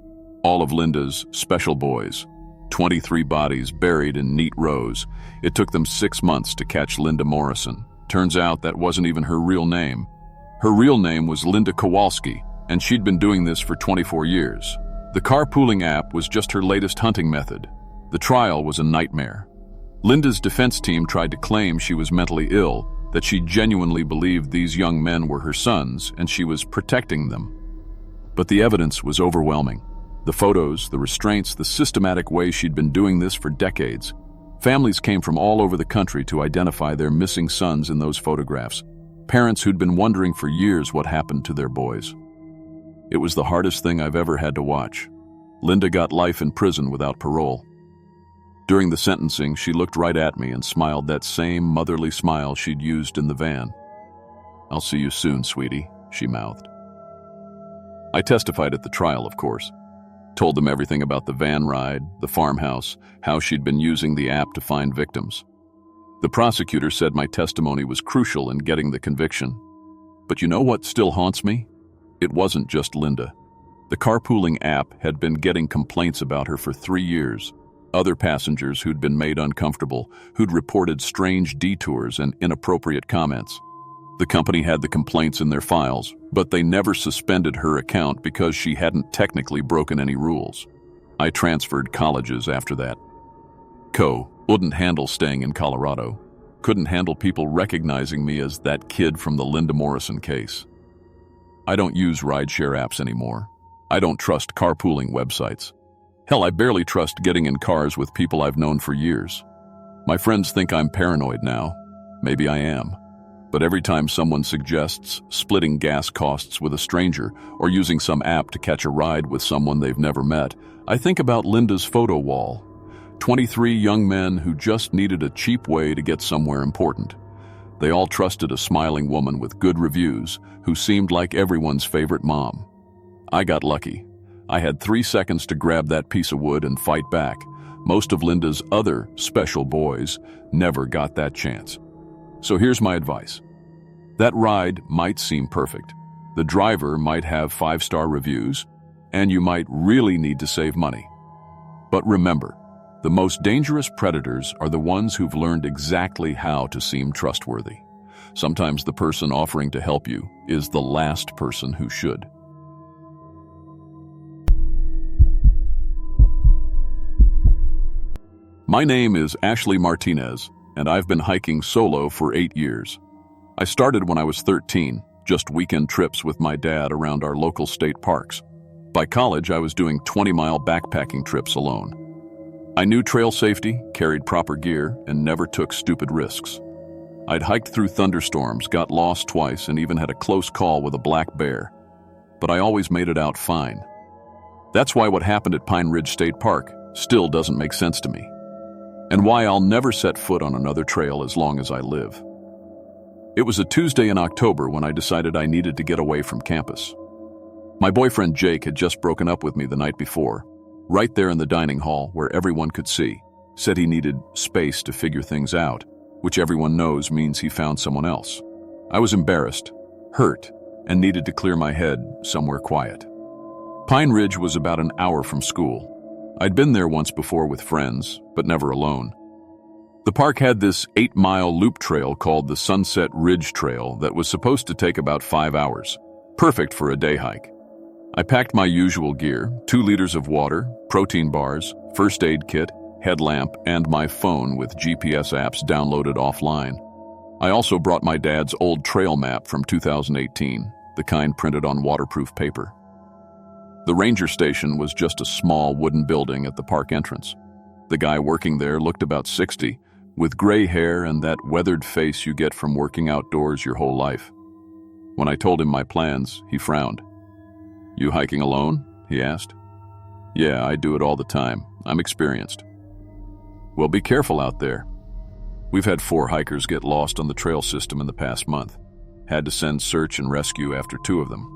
Speaker 1: All of Linda's special boys. 23 bodies buried in neat rows. It took them 6 months to catch Linda Morrison. Turns out that wasn't even her real name. Her real name was Linda Kowalski, and she'd been doing this for 24 years. The carpooling app was just her latest hunting method. The trial was a nightmare. Linda's defense team tried to claim she was mentally ill, that she genuinely believed these young men were her sons and she was protecting them. But the evidence was overwhelming. The photos, the restraints, the systematic way she'd been doing this for decades. Families came from all over the country to identify their missing sons in those photographs. Parents who'd been wondering for years what happened to their boys. It was the hardest thing I've ever had to watch. Linda got life in prison without parole. During the sentencing, she looked right at me and smiled that same motherly smile she'd used in the van. "I'll see you soon, sweetie," she mouthed. I testified at the trial, of course. Told them everything about the van ride, the farmhouse, how she'd been using the app to find victims. The prosecutor said my testimony was crucial in getting the conviction. But you know what still haunts me? It wasn't just Linda. The carpooling app had been getting complaints about her for 3 years. Other passengers who'd been made uncomfortable, who'd reported strange detours and inappropriate comments. The company had the complaints in their files, but they never suspended her account because she hadn't technically broken any rules. I transferred colleges after that. Couldn't handle staying in Colorado. Couldn't handle people recognizing me as that kid from the Linda Morrison case. I don't use rideshare apps anymore. I don't trust carpooling websites. Hell, I barely trust getting in cars with people I've known for years. My friends think I'm paranoid now. Maybe I am. But every time someone suggests splitting gas costs with a stranger or using some app to catch a ride with someone they've never met, I think about Linda's photo wall. 23 young men who just needed a cheap way to get somewhere important. They all trusted a smiling woman with good reviews who seemed like everyone's favorite mom. I got lucky. I had 3 seconds to grab that piece of wood and fight back. Most of Linda's other special boys never got that chance. So here's my advice. That ride might seem perfect. The driver might have 5-star reviews, and you might really need to save money. But remember, the most dangerous predators are the ones who've learned exactly how to seem trustworthy. Sometimes the person offering to help you is the last person who should. My name is Ashley Martinez, and I've been hiking solo for 8 years. I started when I was 13, just weekend trips with my dad around our local state parks. By college, I was doing 20-mile backpacking trips alone. I knew trail safety, carried proper gear, and never took stupid risks. I'd hiked through thunderstorms, got lost twice, and even had a close call with a black bear. But I always made it out fine. That's why what happened at Pine Ridge State Park still doesn't make sense to me. And why I'll never set foot on another trail as long as I live. It was a Tuesday in October when I decided I needed to get away from campus. My boyfriend Jake had just broken up with me the night before, right there in the dining hall where everyone could see. Said he needed space to figure things out, which everyone knows means he found someone else. I was embarrassed, hurt, and needed to clear my head somewhere quiet. Pine Ridge was about an hour from school. I'd been there once before with friends, but never alone. The park had this 8-mile loop trail called the Sunset Ridge Trail that was supposed to take about 5 hours. Perfect for a day hike. I packed my usual gear, 2 liters of water, protein bars, first aid kit, headlamp, and my phone with GPS apps downloaded offline. I also brought my dad's old trail map from 2018, the kind printed on waterproof paper. The ranger station was just a small wooden building at the park entrance. The guy working there looked about 60, with gray hair and that weathered face you get from working outdoors your whole life. When I told him my plans, he frowned. "You hiking alone?" he asked. "Yeah, I do it all the time. I'm experienced." "Well, be careful out there. We've had 4 hikers get lost on the trail system in the past month. Had to send search and rescue after 2 of them."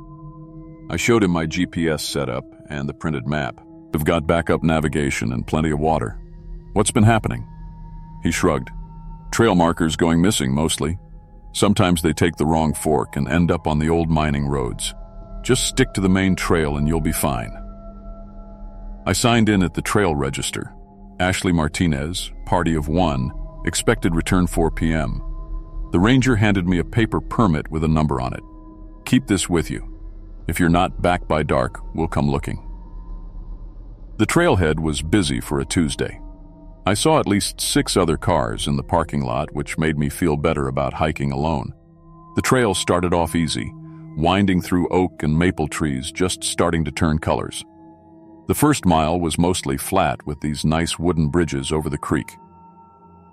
Speaker 1: I showed him my GPS setup and the printed map. "We've got backup navigation and plenty of water. What's been happening?" He shrugged. "Trail markers going missing mostly. Sometimes they take the wrong fork and end up on the old mining roads. Just stick to the main trail and you'll be fine." I signed in at the trail register. Ashley Martinez, party of 1, expected return 4 p.m. The ranger handed me a paper permit with a number on it. "Keep this with you. If you're not back by dark, we'll come looking." The trailhead was busy for a Tuesday. I saw at least 6 other cars in the parking lot, which made me feel better about hiking alone. The trail started off easy, winding through oak and maple trees just starting to turn colors. The first mile was mostly flat with these nice wooden bridges over the creek.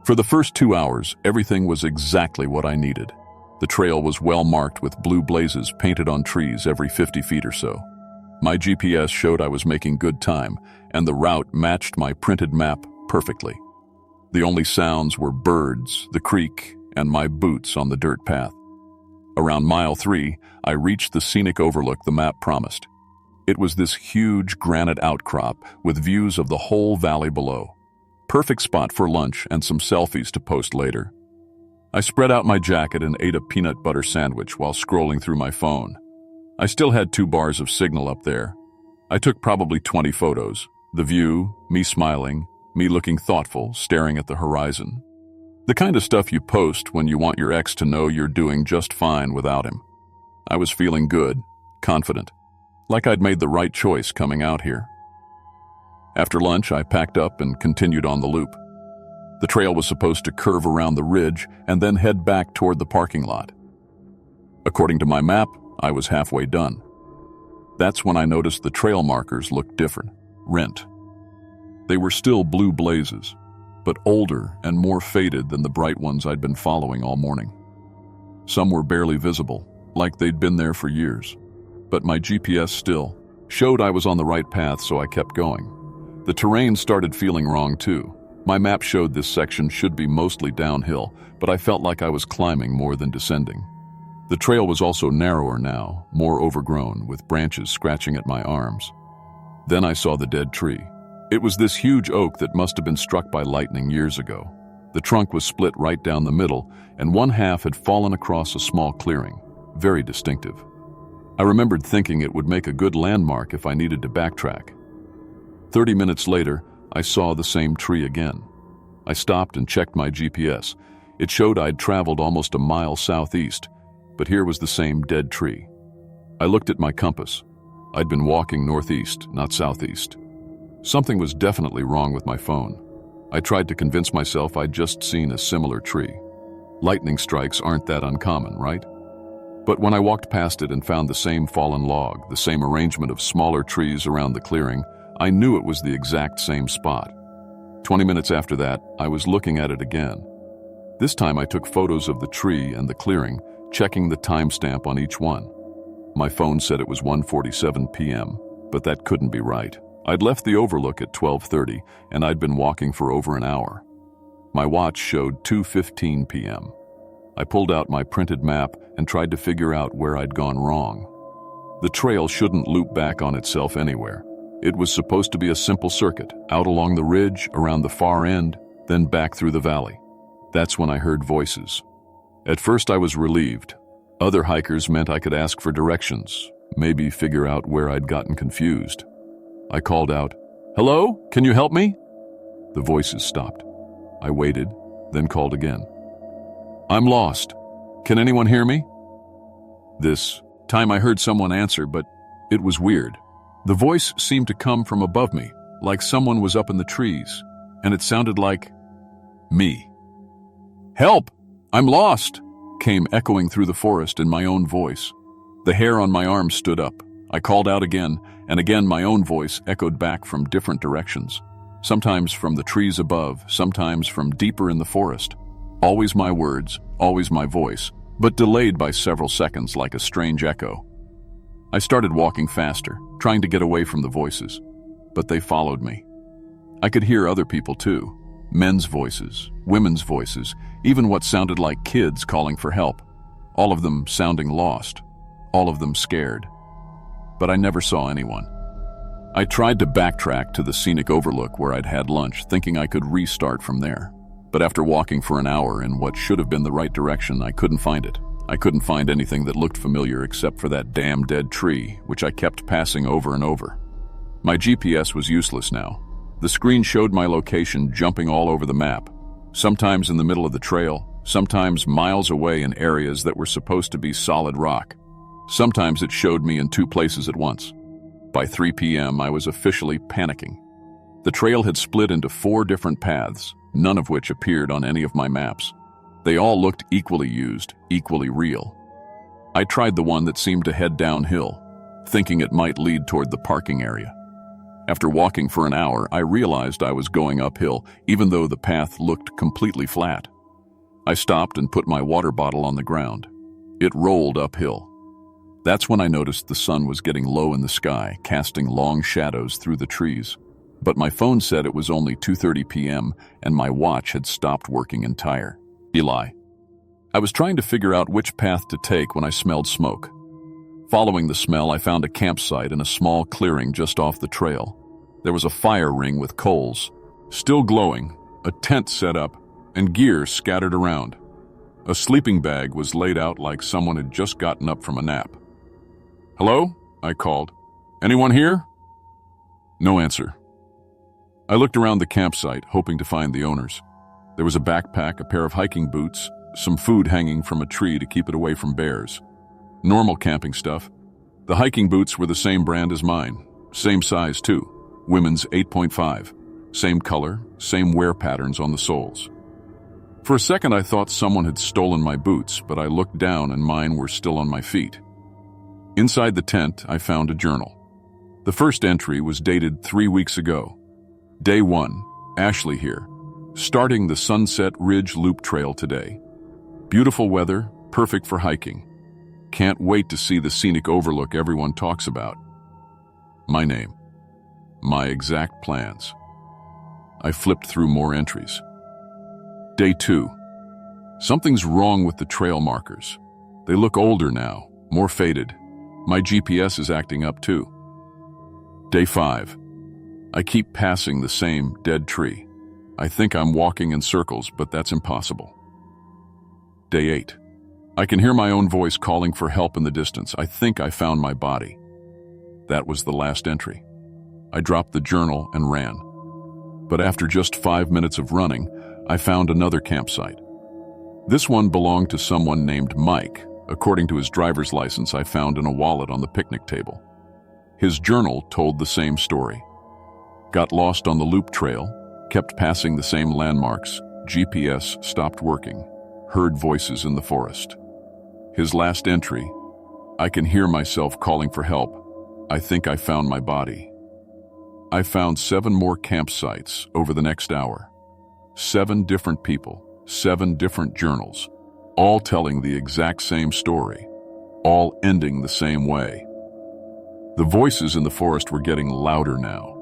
Speaker 1: For the first 2 hours, everything was exactly what I needed. The trail was well marked with blue blazes painted on trees every 50 feet or so. My GPS showed I was making good time, and the route matched my printed map perfectly. The only sounds were birds, the creek, and my boots on the dirt path. Around mile 3, I reached the scenic overlook the map promised. It was this huge granite outcrop with views of the whole valley below. Perfect spot for lunch and some selfies to post later. I spread out my jacket and ate a peanut butter sandwich while scrolling through my phone. I still had 2 bars of signal up there. I took probably 20 photos. The view, me smiling, me looking thoughtful, staring at the horizon. The kind of stuff you post when you want your ex to know you're doing just fine without him. I was feeling good, confident, like I'd made the right choice coming out here. After lunch, I packed up and continued on the loop. The trail was supposed to curve around the ridge and then head back toward the parking lot. According to my map, I was halfway done. That's when I noticed the trail markers looked different, rent. They were still blue blazes, but older and more faded than the bright ones I'd been following all morning. Some were barely visible, like they'd been there for years. But my GPS still showed I was on the right path, so I kept going. The terrain started feeling wrong too. My map showed this section should be mostly downhill, but I felt like I was climbing more than descending. The trail was also narrower now, more overgrown, with branches scratching at my arms. Then I saw the dead tree. It was this huge oak that must have been struck by lightning years ago. The trunk was split right down the middle, and one half had fallen across a small clearing, very distinctive. I remembered thinking it would make a good landmark if I needed to backtrack. 30 minutes later, I saw the same tree again. I stopped and checked my GPS. It showed I'd traveled almost a mile southeast, but here was the same dead tree. I looked at my compass. I'd been walking northeast, not southeast. Something was definitely wrong with my phone. I tried to convince myself I'd just seen a similar tree. Lightning strikes aren't that uncommon, right? But when I walked past it and found the same fallen log, the same arrangement of smaller trees around the clearing, I knew it was the exact same spot. 20 minutes after that, I was looking at it again. This time I took photos of the tree and the clearing, checking the timestamp on each one. My phone said it was 1:47 p.m., but that couldn't be right. I'd left the overlook at 12:30, and I'd been walking for over an hour. My watch showed 2:15 p.m. I pulled out my printed map and tried to figure out where I'd gone wrong. The trail shouldn't loop back on itself anywhere. It was supposed to be a simple circuit, out along the ridge, around the far end, then back through the valley. That's when I heard voices. At first I was relieved. Other hikers meant I could ask for directions, maybe figure out where I'd gotten confused. I called out, "Hello? Can you help me?" The voices stopped. I waited, then called again. "I'm lost. Can anyone hear me?" This time I heard someone answer, but it was weird. The voice seemed to come from above me, like someone was up in the trees, and it sounded like me. "Help! I'm lost!" came echoing through the forest in my own voice. The hair on my arm stood up. I called out again, and again my own voice echoed back from different directions. Sometimes from the trees above, sometimes from deeper in the forest. Always my words, always my voice, but delayed by several seconds like a strange echo. I started walking faster, trying to get away from the voices, but they followed me. I could hear other people too. Men's voices, women's voices, even what sounded like kids calling for help. All of them sounding lost, all of them scared. But I never saw anyone. I tried to backtrack to the scenic overlook where I'd had lunch, thinking I could restart from there. But after walking for an hour in what should have been the right direction, I couldn't find it. I couldn't find anything that looked familiar except for that damn dead tree, which I kept passing over and over. My GPS was useless now. The screen showed my location jumping all over the map, sometimes in the middle of the trail, sometimes miles away in areas that were supposed to be solid rock. Sometimes it showed me in two places at once. By 3 p.m., I was officially panicking. The trail had split into 4 different paths, none of which appeared on any of my maps. They all looked equally used, equally real. I tried the one that seemed to head downhill, thinking it might lead toward the parking area. After walking for an hour, I realized I was going uphill, even though the path looked completely flat. I stopped and put my water bottle on the ground. It rolled uphill. That's when I noticed the sun was getting low in the sky, casting long shadows through the trees. But my phone said it was only 2:30 p.m. and my watch had stopped working entire. Eli. I was trying to figure out which path to take when I smelled smoke. Following the smell, I found a campsite in a small clearing just off the trail. There was a fire ring with coals, still glowing, a tent set up, and gear scattered around. A sleeping bag was laid out like someone had just gotten up from a nap. "Hello?" I called. "Anyone here?" No answer. I looked around the campsite, hoping to find the owners. There was a backpack, a pair of hiking boots, some food hanging from a tree to keep it away from bears. Normal camping stuff. The hiking boots were the same brand as mine. Same size, too. Women's 8.5. Same color, same wear patterns on the soles. For a second, I thought someone had stolen my boots, but I looked down and mine were still on my feet. Inside the tent, I found a journal. The first entry was dated 3 weeks ago. Day 1, Ashley here. Starting the Sunset Ridge Loop Trail today. Beautiful weather, perfect for hiking. Can't wait to see the scenic overlook everyone talks about. My name. My exact plans. I flipped through more entries. Day 2. Something's wrong with the trail markers. They look older now, more faded. My GPS is acting up too. Day 5. I keep passing the same dead tree. I think I'm walking in circles, but that's impossible. Day 8. I can hear my own voice calling for help in the distance. I think I found my body. That was the last entry. I dropped the journal and ran. But after just 5 minutes of running, I found another campsite. This one belonged to someone named Mike, according to his driver's license I found in a wallet on the picnic table. His journal told the same story. Got lost on the loop trail, kept passing the same landmarks, GPS stopped working, heard voices in the forest. His last entry, I can hear myself calling for help. I think I found my body. I found 7 more campsites over the next hour. 7 different people, 7 different journals, all telling the exact same story, all ending the same way. The voices in the forest were getting louder now.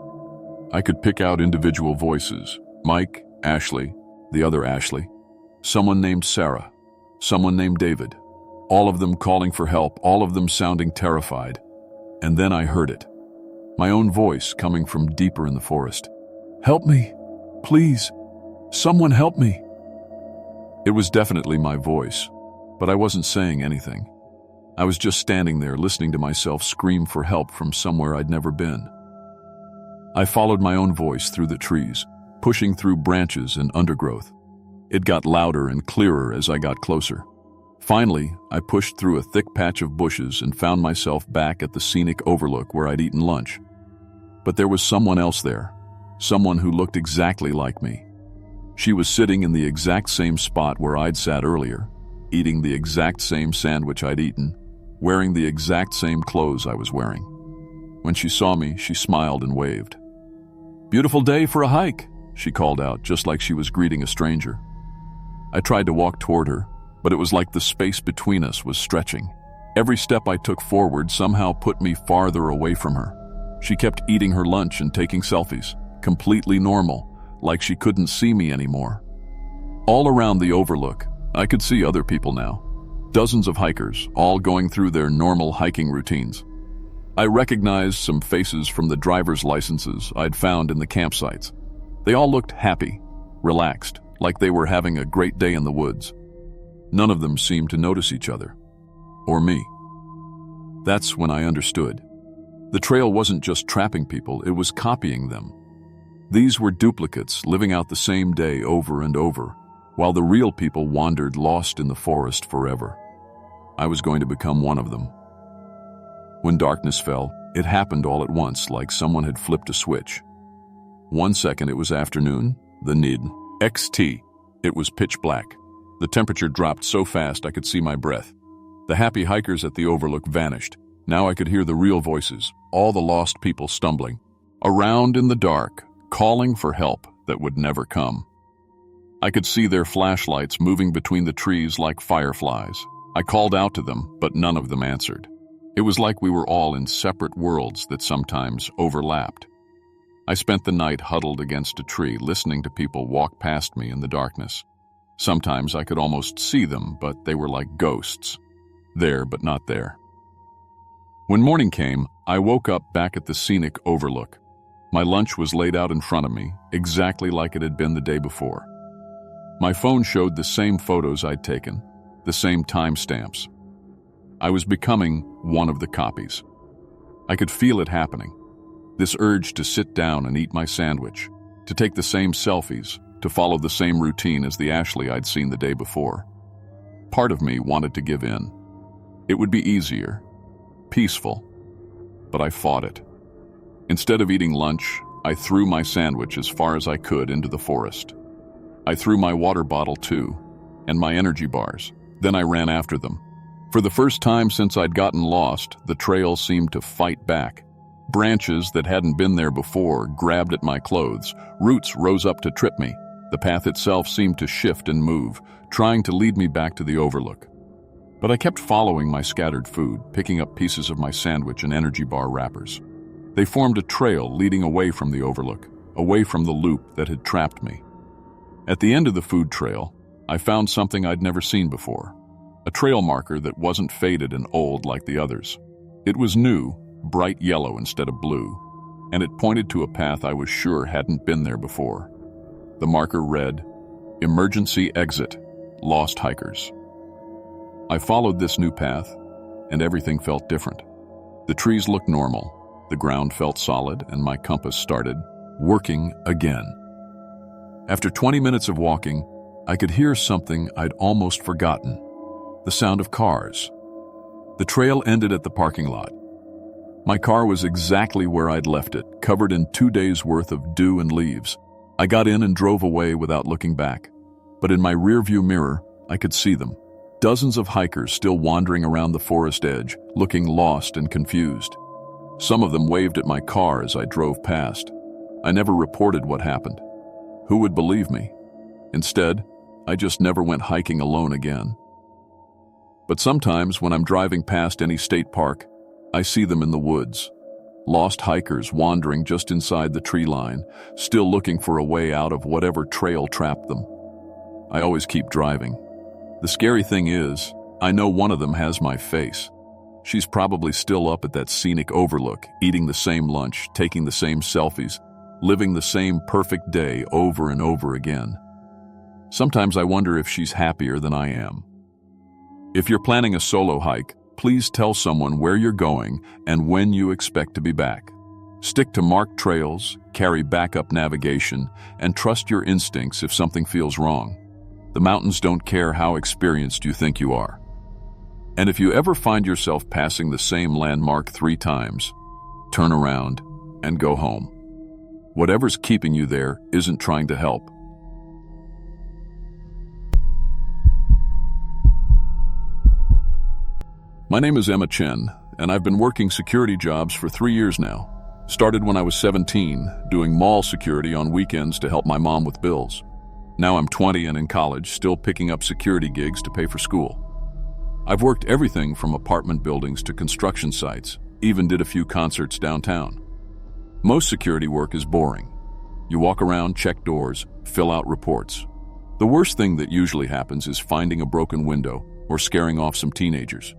Speaker 1: I could pick out individual voices, Mike, Ashley, the other Ashley, someone named Sarah, someone named David, all of them calling for help, all of them sounding terrified. And then I heard it, my own voice coming from deeper in the forest. "Help me, please, someone help me." It was definitely my voice, but I wasn't saying anything. I was just standing there listening to myself scream for help from somewhere I'd never been. I followed my own voice through the trees, pushing through branches and undergrowth. It got louder and clearer as I got closer. Finally, I pushed through a thick patch of bushes and found myself back at the scenic overlook where I'd eaten lunch. But there was someone else there, someone who looked exactly like me. She was sitting in the exact same spot where I'd sat earlier, eating the exact same sandwich I'd eaten, wearing the exact same clothes I was wearing. When she saw me, she smiled and waved. "Beautiful day for a hike," she called out, just like she was greeting a stranger. I tried to walk toward her, but it was like the space between us was stretching. Every step I took forward somehow put me farther away from her. She kept eating her lunch and taking selfies, completely normal, like she couldn't see me anymore. All around the overlook, I could see other people now. Dozens of hikers, all going through their normal hiking routines. I recognized some faces from the driver's licenses I'd found in the campsites. They all looked happy, relaxed, like they were having a great day in the woods. None of them seemed to notice each other. Or me. That's when I understood. The trail wasn't just trapping people, it was copying them. These were duplicates living out the same day over and over, while the real people wandered lost in the forest forever. I was going to become one of them. When darkness fell, it happened all at once, like someone had flipped a switch. 1 second it was afternoon, the next, it was pitch black. The temperature dropped so fast I could see my breath. The happy hikers at the overlook vanished. Now I could hear the real voices, all the lost people stumbling around in the dark, calling for help that would never come. I could see their flashlights moving between the trees like fireflies. I called out to them, but none of them answered. It was like we were all in separate worlds that sometimes overlapped. I spent the night huddled against a tree, listening to people walk past me in the darkness. Sometimes I could almost see them, but they were like ghosts. There, but not there. When morning came, I woke up back at the scenic overlook. My lunch was laid out in front of me, exactly like it had been the day before. My phone showed the same photos I'd taken, the same timestamps. I was becoming one of the copies. I could feel it happening. This urge to sit down and eat my sandwich, to take the same selfies, to follow the same routine as the Ashley I'd seen the day before. Part of me wanted to give in. It would be easier, peaceful, but I fought it. Instead of eating lunch, I threw my sandwich as far as I could into the forest. I threw my water bottle too, and my energy bars. Then I ran after them. For the first time since I'd gotten lost, the trail seemed to fight back. Branches that hadn't been there before grabbed at my clothes. Roots rose up to trip me. The path itself seemed to shift and move, trying to lead me back to the overlook. But I kept following my scattered food, picking up pieces of my sandwich and energy bar wrappers. They formed a trail leading away from the overlook, away from the loop that had trapped me. At the end of the food trail, I found something I'd never seen before. A trail marker that wasn't faded and old like the others. It was new, bright yellow instead of blue, and it pointed to a path I was sure hadn't been there before. The marker read, "Emergency exit, lost hikers." I followed this new path, and everything felt different. The trees looked normal, the ground felt solid, and my compass started working again. After 20 minutes of walking, I could hear something I'd almost forgotten. The sound of cars. The trail ended at the parking lot. My car was exactly where I'd left it, covered in 2 days' worth of dew and leaves. I got in and drove away without looking back. But in my rearview mirror, I could see them. Dozens of hikers still wandering around the forest edge, looking lost and confused. Some of them waved at my car as I drove past. I never reported what happened. Who would believe me? Instead, I just never went hiking alone again. But sometimes when I'm driving past any state park, I see them in the woods. Lost hikers wandering just inside the tree line, still looking for a way out of whatever trail trapped them. I always keep driving. The scary thing is, I know one of them has my face. She's probably still up at that scenic overlook, eating the same lunch, taking the same selfies, living the same perfect day over and over again. Sometimes I wonder if she's happier than I am. If you're planning a solo hike, Please tell someone where you're going and when you expect to be back. Stick to marked trails, carry backup navigation, and trust your instincts if something feels wrong. The mountains don't care how experienced you think you are. And if you ever find yourself passing the same landmark 3 times, turn around and go home. Whatever's keeping you there isn't trying to help. My name is Emma Chen, and I've been working security jobs for 3 years now. Started when I was 17, doing mall security on weekends to help my mom with bills. Now I'm 20 and in college, still picking up security gigs to pay for school. I've worked everything from apartment buildings to construction sites, even did a few concerts downtown. Most security work is boring. You walk around, check doors, fill out reports. The worst thing that usually happens is finding a broken window or scaring off some teenagers.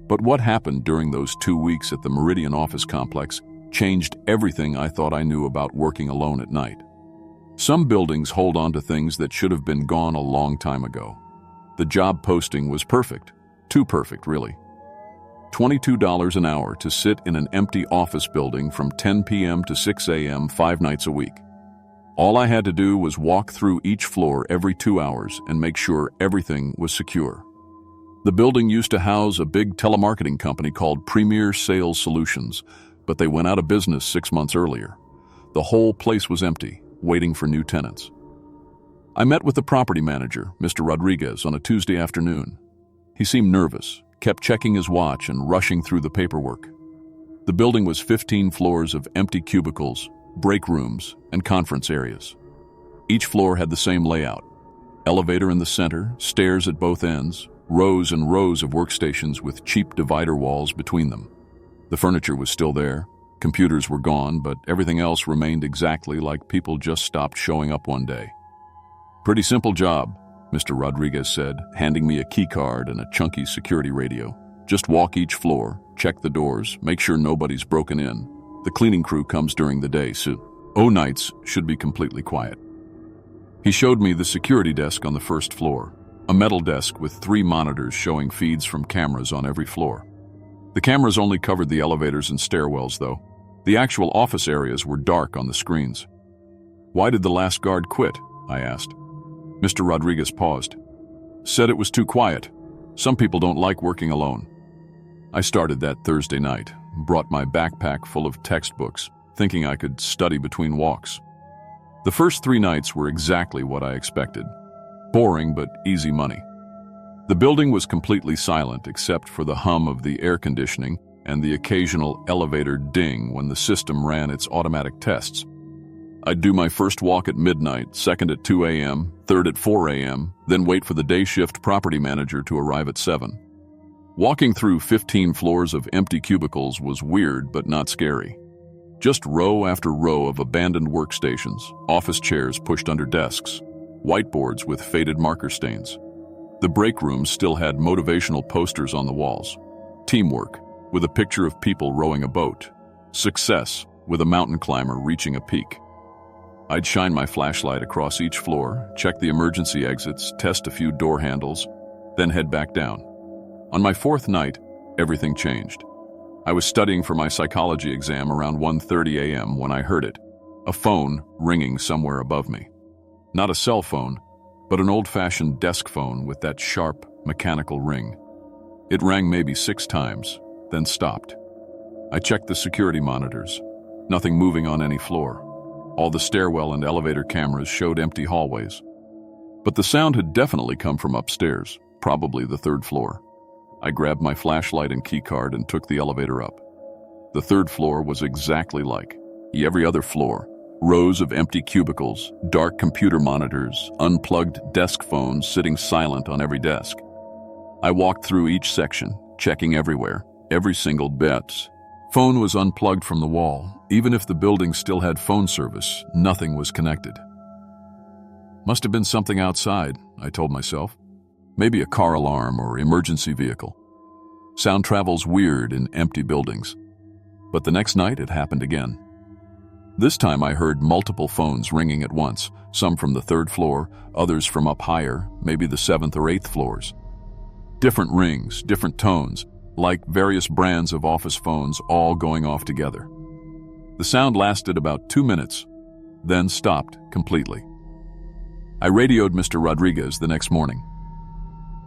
Speaker 1: But what happened during those 2 weeks at the Meridian office complex changed everything I thought I knew about working alone at night. Some buildings hold on to things that should have been gone a long time ago. The job posting was perfect. Too perfect, really. $22 an hour to sit in an empty office building from 10 p.m. to 6 a.m. 5 nights a week. All I had to do was walk through each floor every 2 hours and make sure everything was secure. The building used to house a big telemarketing company called Premier Sales Solutions, but they went out of business 6 months earlier. The whole place was empty, waiting for new tenants. I met with the property manager, Mr. Rodriguez, on a Tuesday afternoon. He seemed nervous, kept checking his watch and rushing through the paperwork. The building was 15 floors of empty cubicles, break rooms, and conference areas. Each floor had the same layout: elevator in the center, stairs at both ends, rows and rows of workstations with cheap divider walls between them. The furniture was still there, computers were gone, but everything else remained exactly like people just stopped showing up one day. "Pretty simple job," Mr. Rodriguez said, handing me a key card and a chunky security radio. "Just walk each floor, check the doors, make sure nobody's broken in. The cleaning crew comes during the day, so nights should be completely quiet." He showed me the security desk on the first floor, a metal desk with 3 monitors showing feeds from cameras on every floor. The cameras only covered the elevators and stairwells, though. The actual office areas were dark on the screens. "Why did the last guard quit?" I asked. Mr. Rodriguez paused. "Said it was too quiet. Some people don't like working alone." I started that Thursday night, brought my backpack full of textbooks, thinking I could study between walks. The first 3 nights were exactly what I expected. Boring, but easy money. The building was completely silent except for the hum of the air conditioning and the occasional elevator ding when the system ran its automatic tests. I'd do my first walk at midnight, second at 2 a.m., third at 4 a.m., then wait for the day shift property manager to arrive at 7. Walking through 15 floors of empty cubicles was weird but not scary. Just row after row of abandoned workstations, office chairs pushed under desks, whiteboards with faded marker stains. The break rooms still had motivational posters on the walls. Teamwork, with a picture of people rowing a boat. Success, with a mountain climber reaching a peak. I'd shine my flashlight across each floor, check the emergency exits, test a few door handles, then head back down. On my 4th night, everything changed. I was studying for my psychology exam around 1:30 a.m. when I heard it, a phone ringing somewhere above me. Not a cell phone, but an old-fashioned desk phone with that sharp, mechanical ring. It rang maybe 6 times, then stopped. I checked the security monitors. Nothing moving on any floor. All the stairwell and elevator cameras showed empty hallways. But the sound had definitely come from upstairs, probably the 3rd floor. I grabbed my flashlight and keycard and took the elevator up. The 3rd floor was exactly like every other floor. Rows of empty cubicles, dark computer monitors, unplugged desk phones sitting silent on every desk. I walked through each section, checking everywhere, every single bit. Phone was unplugged from the wall. Even if the building still had phone service, nothing was connected. Must have been something outside, I told myself. Maybe a car alarm or emergency vehicle. Sound travels weird in empty buildings. But the next night it happened again. This time I heard multiple phones ringing at once, some from the 3rd floor, others from up higher, maybe the 7th or 8th floors. Different rings, different tones, like various brands of office phones all going off together. The sound lasted about 2 minutes, then stopped completely. I radioed Mr. Rodriguez the next morning.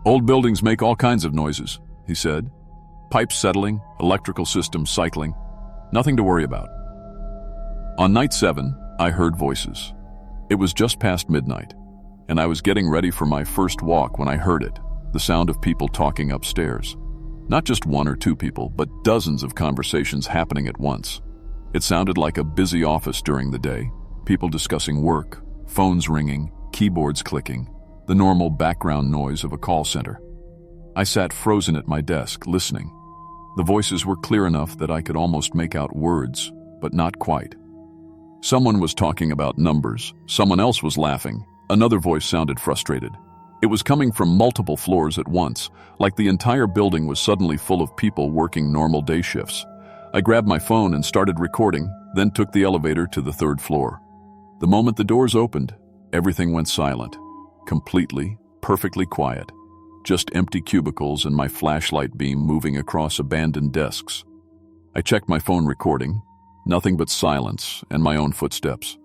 Speaker 1: "Old buildings make all kinds of noises," he said. "Pipes settling, electrical systems cycling. Nothing to worry about." On night 7, I heard voices. It was just past midnight, and I was getting ready for my first walk when I heard it, the sound of people talking upstairs. Not just 1 or 2 people, but dozens of conversations happening at once. It sounded like a busy office during the day, people discussing work, phones ringing, keyboards clicking, the normal background noise of a call center. I sat frozen at my desk, listening. The voices were clear enough that I could almost make out words, but not quite. Someone was talking about numbers, someone else was laughing, another voice sounded frustrated. It was coming from multiple floors at once, like the entire building was suddenly full of people working normal day shifts. I grabbed my phone and started recording, then took the elevator to the 3rd floor. The moment the doors opened, everything went silent. Completely, perfectly quiet. Just empty cubicles and my flashlight beam moving across abandoned desks. I checked my phone recording. Nothing but silence and my own footsteps.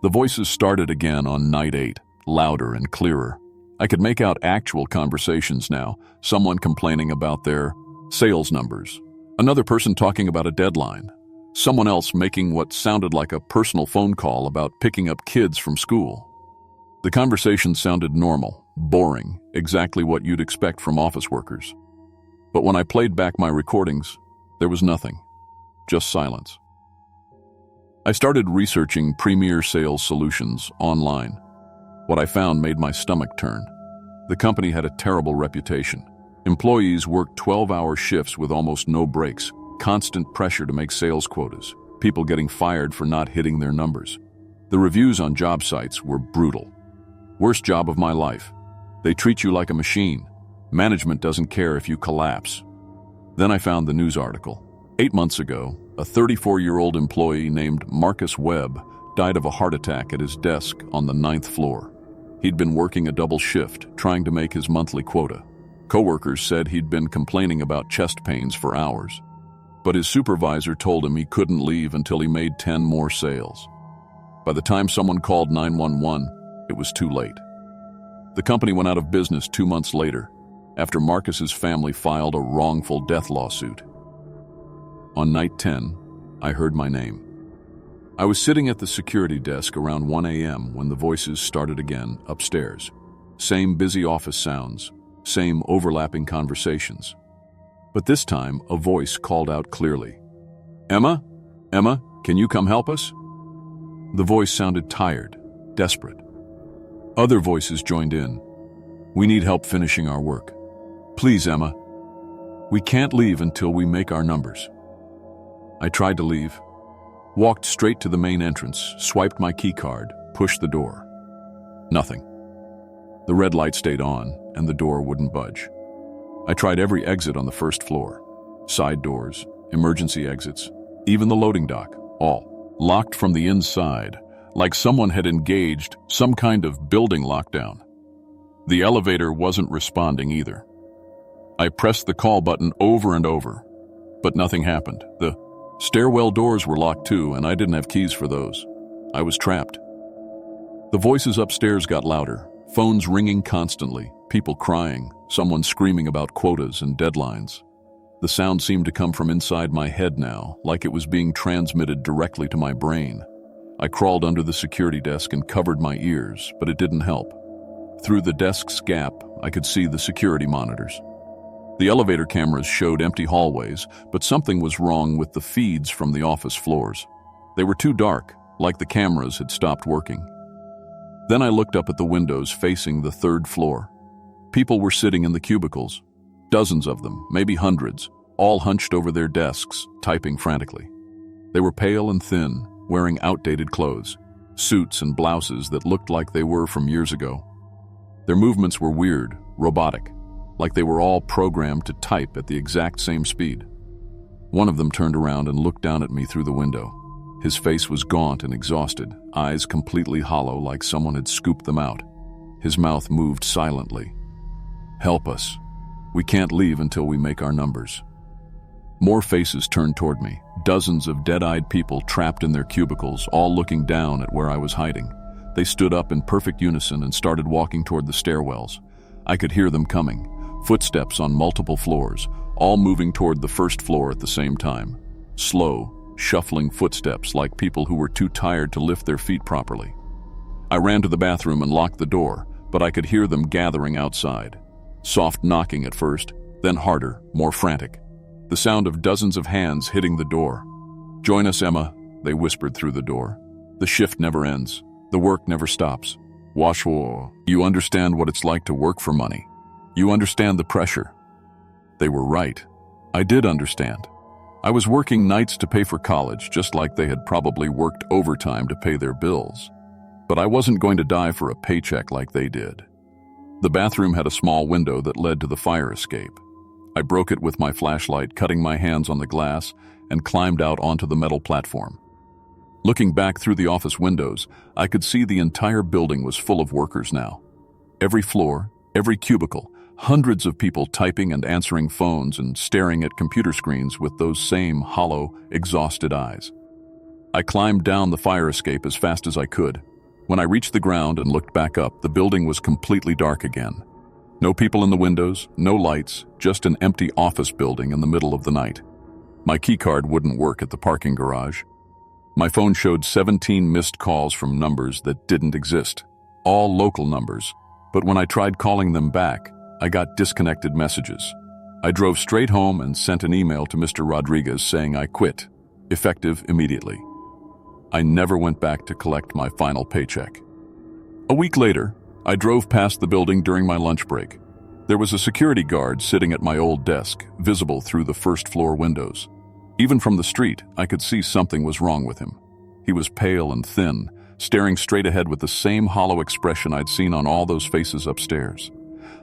Speaker 1: The voices started again on night 8, louder and clearer. I could make out actual conversations now, someone complaining about their sales numbers, another person talking about a deadline, someone else making what sounded like a personal phone call about picking up kids from school. The conversation sounded normal, boring, exactly what you'd expect from office workers. But when I played back my recordings, there was nothing, just silence. I started researching Premier Sales Solutions online. What I found made my stomach turn. The company had a terrible reputation. Employees worked 12-hour shifts with almost no breaks, constant pressure to make sales quotas, people getting fired for not hitting their numbers. The reviews on job sites were brutal. "Worst job of my life. They treat you like a machine. Management doesn't care if you collapse." Then I found the news article. 8 months ago, a 34-year-old employee named Marcus Webb died of a heart attack at his desk on the 9th floor. He'd been working a double shift, trying to make his monthly quota. Coworkers said he'd been complaining about chest pains for hours. But his supervisor told him he couldn't leave until he made 10 more sales. By the time someone called 911, it was too late. The company went out of business 2 months later, after Marcus's family filed a wrongful death lawsuit. On night 10, I heard my name. I was sitting at the security desk around 1 a.m. when the voices started again upstairs. Same busy office sounds, same overlapping conversations. But this time, a voice called out clearly. "Emma? Emma, can you come help us?" The voice sounded tired, desperate. Other voices joined in. "We need help finishing our work. Please, Emma. We can't leave until we make our numbers." I tried to leave, walked straight to the main entrance, swiped my key card, pushed the door. Nothing. The red light stayed on, and the door wouldn't budge. I tried every exit on the 1st floor. Side doors, emergency exits, even the loading dock, all locked from the inside, like someone had engaged some kind of building lockdown. The elevator wasn't responding either. I pressed the call button over and over, but nothing happened. The stairwell doors were locked too, and I didn't have keys for those. I was trapped. The voices upstairs got louder, phones ringing constantly, people crying, someone screaming about quotas and deadlines. The sound seemed to come from inside my head now, like it was being transmitted directly to my brain. I crawled under the security desk and covered my ears, but it didn't help. Through the desk's gap, I could see the security monitors. The elevator cameras showed empty hallways, but something was wrong with the feeds from the office floors. They were too dark, like the cameras had stopped working. Then I looked up at the windows facing the 3rd floor. People were sitting in the cubicles. Dozens of them, maybe hundreds, all hunched over their desks, typing frantically. They were pale and thin, wearing outdated clothes, suits and blouses that looked like they were from years ago. Their movements were weird, robotic, like they were all programmed to type at the exact same speed. One of them turned around and looked down at me through the window. His face was gaunt and exhausted, eyes completely hollow like someone had scooped them out. His mouth moved silently. "Help us. We can't leave until we make our numbers." More faces turned toward me, dozens of dead-eyed people trapped in their cubicles, all looking down at where I was hiding. They stood up in perfect unison and started walking toward the stairwells. I could hear them coming, footsteps on multiple floors, all moving toward the first floor at the same time. Slow, shuffling footsteps like people who were too tired to lift their feet properly. I ran to the bathroom and locked the door, but I could hear them gathering outside. Soft knocking at first, then harder, more frantic. The sound of dozens of hands hitting the door. "Join us, Emma," they whispered through the door. "The shift never ends. The work never stops. Washwo, you understand what it's like to work for money. You understand the pressure." They were right. I did understand. I was working nights to pay for college, just like they had probably worked overtime to pay their bills. But I wasn't going to die for a paycheck like they did. The bathroom had a small window that led to the fire escape. I broke it with my flashlight, cutting my hands on the glass, and climbed out onto the metal platform. Looking back through the office windows, I could see the entire building was full of workers now. Every floor, every cubicle, hundreds of people typing and answering phones and staring at computer screens with those same hollow, exhausted eyes. I climbed down the fire escape as fast as I could. When I reached the ground and looked back up, the building was completely dark again. No people in the windows, no lights, just an empty office building in the middle of the night. My keycard wouldn't work at the parking garage. My phone showed 17 missed calls from numbers that didn't exist, all local numbers, but when I tried calling them back, I got disconnected messages. I drove straight home and sent an email to Mr. Rodriguez saying I quit, effective immediately. I never went back to collect my final paycheck. A week later, I drove past the building during my lunch break. There was a security guard sitting at my old desk, visible through the first floor windows. Even from the street, I could see something was wrong with him. He was pale and thin, staring straight ahead with the same hollow expression I'd seen on all those faces upstairs.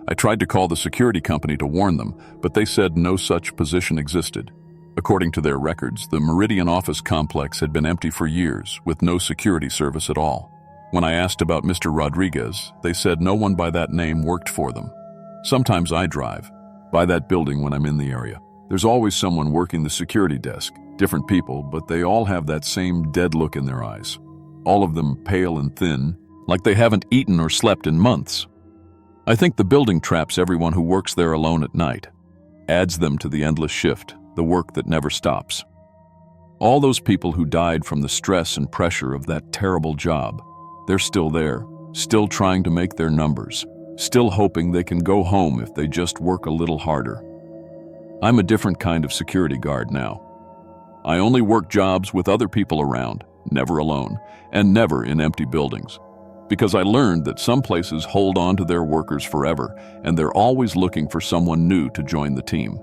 Speaker 1: I tried to call the security company to warn them, but they said no such position existed. According to their records, the Meridian office complex had been empty for years, with no security service at all. When I asked about Mr. Rodriguez, they said no one by that name worked for them. Sometimes I drive by that building when I'm in the area. There's always someone working the security desk, different people, but they all have that same dead look in their eyes. All of them pale and thin, like they haven't eaten or slept in months. I think the building traps everyone who works there alone at night, adds them to the endless shift, the work that never stops. All those people who died from the stress and pressure of that terrible job, they're still there, still trying to make their numbers, still hoping they can go home if they just work a little harder. I'm a different kind of security guard now. I only work jobs with other people around, never alone, and never in empty buildings. Because I learned that some places hold on to their workers forever, and they're always looking for someone new to join the team.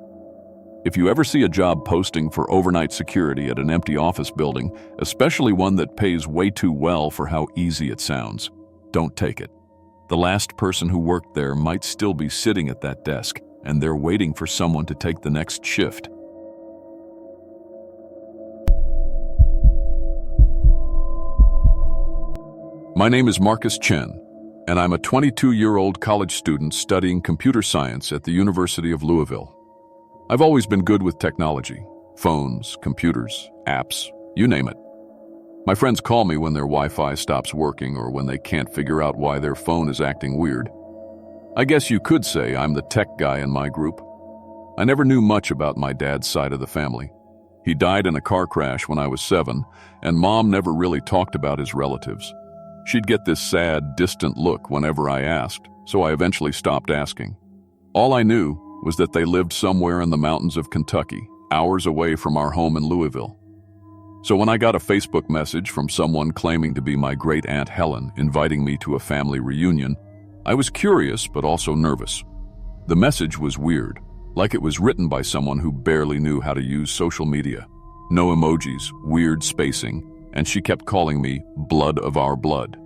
Speaker 1: If you ever see a job posting for overnight security at an empty office building, especially one that pays way too well for how easy it sounds, don't take it. The last person who worked there might still be sitting at that desk, and they're waiting for someone to take the next shift. My name is Marcus Chen, and I'm a 22-year-old college student studying computer science at the University of Louisville. I've always been good with technology, phones, computers, apps, you name it. My friends call me when their Wi-Fi stops working or when they can't figure out why their phone is acting weird. I guess you could say I'm the tech guy in my group. I never knew much about my dad's side of the family. He died in a car crash when I was 7, and Mom never really talked about his relatives. She'd get this sad, distant look whenever I asked, so I eventually stopped asking. All I knew was that they lived somewhere in the mountains of Kentucky, hours away from our home in Louisville. So when I got a Facebook message from someone claiming to be my great-aunt Helen inviting me to a family reunion, I was curious but also nervous. The message was weird, like it was written by someone who barely knew how to use social media. No emojis, weird spacing, and she kept calling me blood of our blood.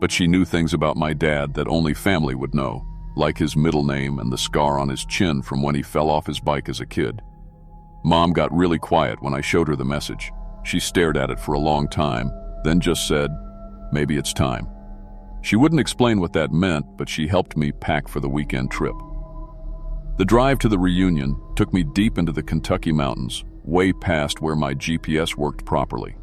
Speaker 1: But she knew things about my dad that only family would know, like his middle name and the scar on his chin from when he fell off his bike as a kid. Mom got really quiet when I showed her the message. She stared at it for a long time, then just said, "Maybe it's time." She wouldn't explain what that meant, but she helped me pack for the weekend trip. The drive to the reunion took me deep into the Kentucky mountains, way past where my GPS worked properly.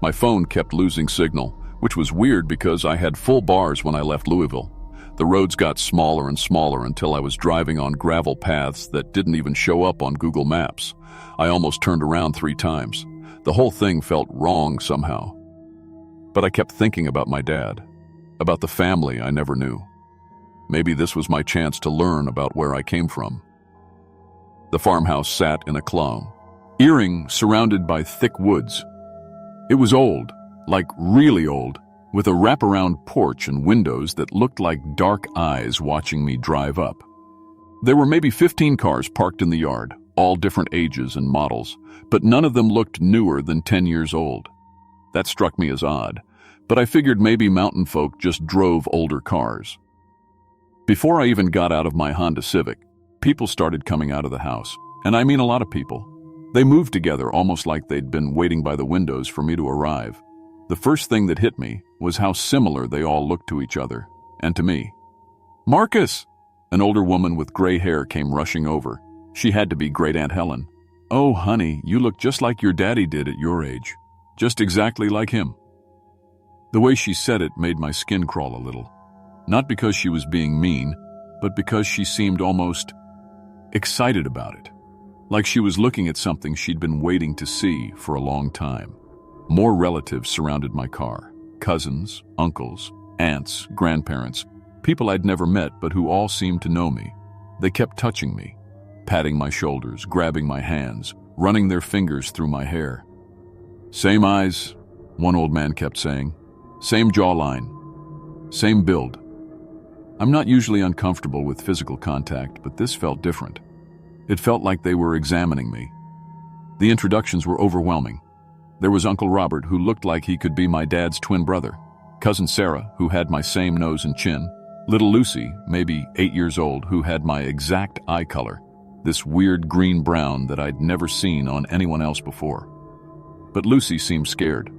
Speaker 1: My phone kept losing signal, which was weird because I had full bars when I left Louisville. The roads got smaller and smaller until I was driving on gravel paths that didn't even show up on Google Maps. I almost turned around 3 times. The whole thing felt wrong somehow. But I kept thinking about my dad, about the family I never knew. Maybe this was my chance to learn about where I came from. The farmhouse sat in a clearing, surrounded by thick woods. It was old, like really old, with a wraparound porch and windows that looked like dark eyes watching me drive up. There were maybe 15 cars parked in the yard, all different ages and models, but none of them looked newer than 10 years old. That struck me as odd, but I figured maybe mountain folk just drove older cars. Before I even got out of my Honda Civic, people started coming out of the house, and I mean a lot of people. They moved together almost like they'd been waiting by the windows for me to arrive. The first thing that hit me was how similar they all looked to each other, and to me. "Marcus!" An older woman with gray hair came rushing over. She had to be Great Aunt Helen. "Oh, honey, you look just like your daddy did at your age. Just exactly like him." The way she said it made my skin crawl a little. Not because she was being mean, but because she seemed almost excited about it. Like she was looking at something she'd been waiting to see for a long time. More relatives surrounded my car. Cousins, uncles, aunts, grandparents, people I'd never met but who all seemed to know me. They kept touching me, patting my shoulders, grabbing my hands, running their fingers through my hair. "Same eyes," one old man kept saying. "Same jawline. Same build." I'm not usually uncomfortable with physical contact, but this felt different. It felt like they were examining me. The introductions were overwhelming. There was Uncle Robert, who looked like he could be my dad's twin brother. Cousin Sarah, who had my same nose and chin. Little Lucy, maybe 8 years old, who had my exact eye color. This weird green-brown that I'd never seen on anyone else before. But Lucy seemed scared.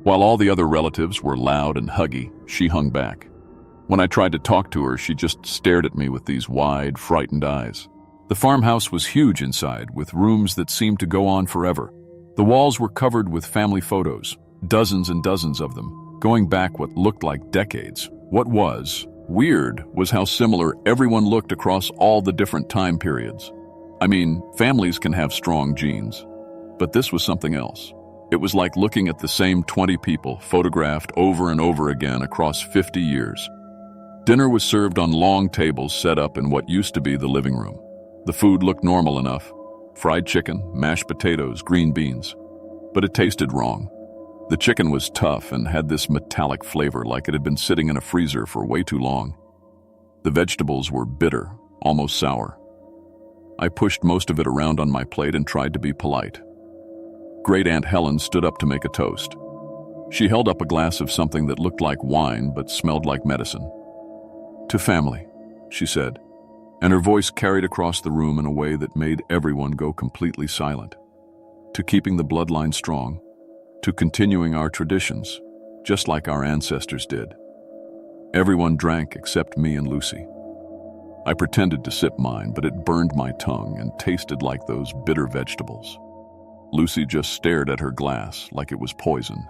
Speaker 1: While all the other relatives were loud and huggy, she hung back. When I tried to talk to her, she just stared at me with these wide, frightened eyes. The farmhouse was huge inside, with rooms that seemed to go on forever. The walls were covered with family photos, dozens and dozens of them, going back what looked like decades. What was weird was how similar everyone looked across all the different time periods. I mean, families can have strong genes, but this was something else. It was like looking at the same 20 people photographed over and over again across 50 years. Dinner was served on long tables set up in what used to be the living room. The food looked normal enough. Fried chicken, mashed potatoes, green beans. But it tasted wrong. The chicken was tough and had this metallic flavor like it had been sitting in a freezer for way too long. The vegetables were bitter, almost sour. I pushed most of it around on my plate and tried to be polite. Great Aunt Helen stood up to make a toast. She held up a glass of something that looked like wine but smelled like medicine. "To family," she said, and her voice carried across the room in a way that made everyone go completely silent. "To keeping the bloodline strong, to continuing our traditions, just like our ancestors did." Everyone drank except me and Lucy. I pretended to sip mine, but it burned my tongue and tasted like those bitter vegetables. Lucy just stared at her glass like it was poison.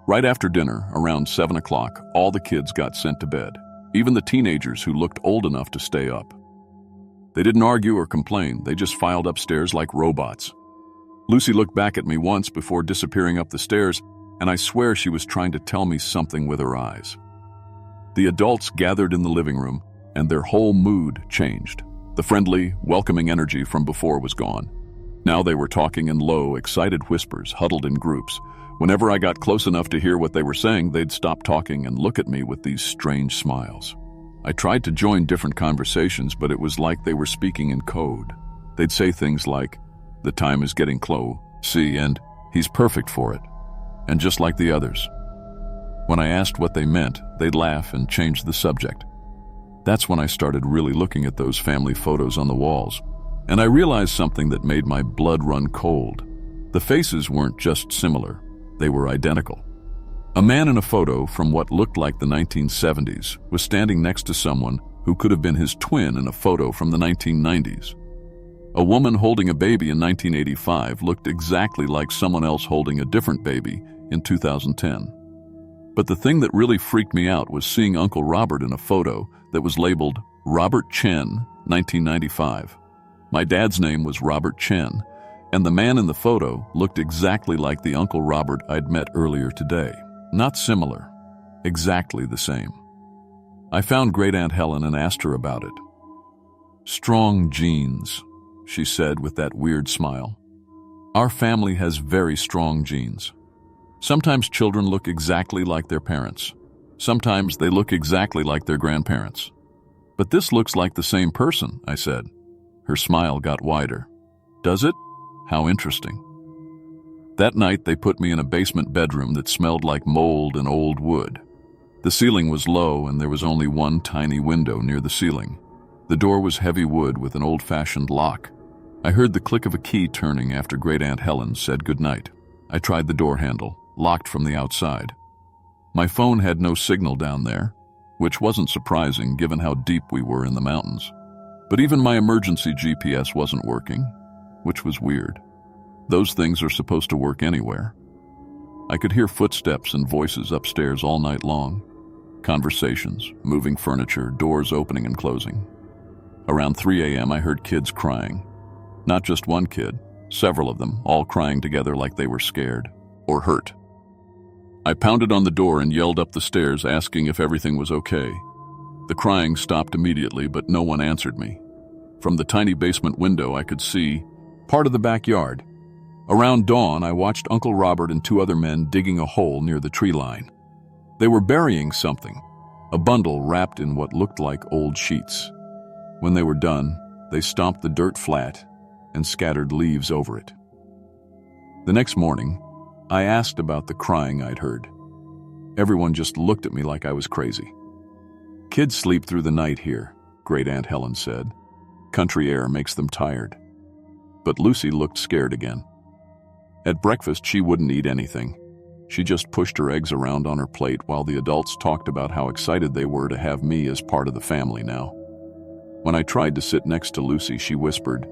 Speaker 1: Right after dinner, around 7 o'clock, all the kids got sent to bed, even the teenagers who looked old enough to stay up. They didn't argue or complain, they just filed upstairs like robots. Lucy looked back at me once before disappearing up the stairs, and I swear she was trying to tell me something with her eyes. The adults gathered in the living room, and their whole mood changed. The friendly, welcoming energy from before was gone. Now they were talking in low, excited whispers, huddled in groups. Whenever I got close enough to hear what they were saying, they'd stop talking and look at me with these strange smiles. I tried to join different conversations, but it was like they were speaking in code. They'd say things like, "The time is getting close, see, and he's perfect for it," and just like the others. When I asked what they meant, they'd laugh and change the subject. That's when I started really looking at those family photos on the walls, and I realized something that made my blood run cold. The faces weren't just similar. They were identical. A man in a photo from what looked like the 1970s was standing next to someone who could have been his twin in a photo from the 1990s. A woman holding a baby in 1985 looked exactly like someone else holding a different baby in 2010. But the thing that really freaked me out was seeing Uncle Robert in a photo that was labeled Robert Chen, 1995. My dad's name was Robert Chen, and the man in the photo looked exactly like the Uncle Robert I'd met earlier today. Not similar, exactly the same. I found Great Aunt Helen and asked her about it. "Strong genes," she said with that weird smile. "Our family has very strong genes. Sometimes children look exactly like their parents. Sometimes they look exactly like their grandparents. But this looks like the same person," I said. Her smile got wider. "Does it? How interesting." That night they put me in a basement bedroom that smelled like mold and old wood. The ceiling was low and there was only one tiny window near the ceiling. The door was heavy wood with an old-fashioned lock. I heard the click of a key turning after Great Aunt Helen said goodnight. I tried the door handle, locked from the outside. My phone had no signal down there, which wasn't surprising given how deep we were in the mountains. But even my emergency GPS wasn't working, which was weird. Those things are supposed to work anywhere. I could hear footsteps and voices upstairs all night long. Conversations, moving furniture, doors opening and closing. Around 3 a.m. I heard kids crying. Not just one kid, several of them, all crying together like they were scared or hurt. I pounded on the door and yelled up the stairs asking if everything was okay. The crying stopped immediately, but no one answered me. From the tiny basement window I could see part of the backyard. Around dawn, I watched Uncle Robert and 2 other men digging a hole near the tree line. They were burying something, a bundle wrapped in what looked like old sheets. When they were done, they stomped the dirt flat and scattered leaves over it. The next morning, I asked about the crying I'd heard. Everyone just looked at me like I was crazy. "Kids sleep through the night here," Great Aunt Helen said. "Country air makes them tired." But Lucy looked scared again. At breakfast, she wouldn't eat anything. She just pushed her eggs around on her plate while the adults talked about how excited they were to have me as part of the family now. When I tried to sit next to Lucy, she whispered,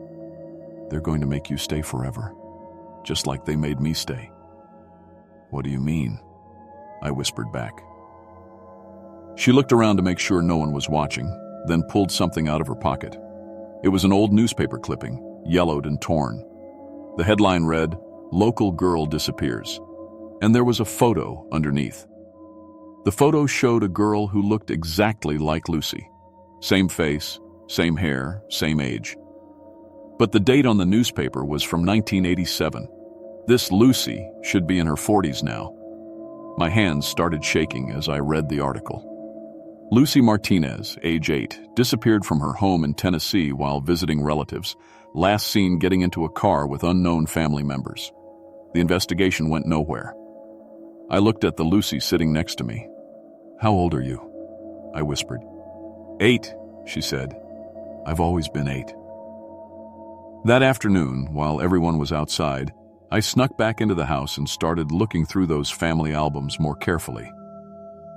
Speaker 1: "They're going to make you stay forever, just like they made me stay." "What do you mean?" I whispered back. She looked around to make sure no one was watching, then pulled something out of her pocket. It was an old newspaper clipping, yellowed and torn. The headline read, "Local Girl Disappears," and there was a photo underneath. The photo showed a girl who looked exactly like Lucy. Same face, same hair, same age. But the date on the newspaper was from 1987. This Lucy should be in her 40s now. My hands started shaking as I read the article. Lucy Martinez, age 8, disappeared from her home in Tennessee while visiting relatives, last seen getting into a car with unknown family members. The investigation went nowhere. I looked at the Lucy sitting next to me. "How old are you?" I whispered. "8, she said. "I've always been 8. That afternoon, while everyone was outside, I snuck back into the house and started looking through those family albums more carefully.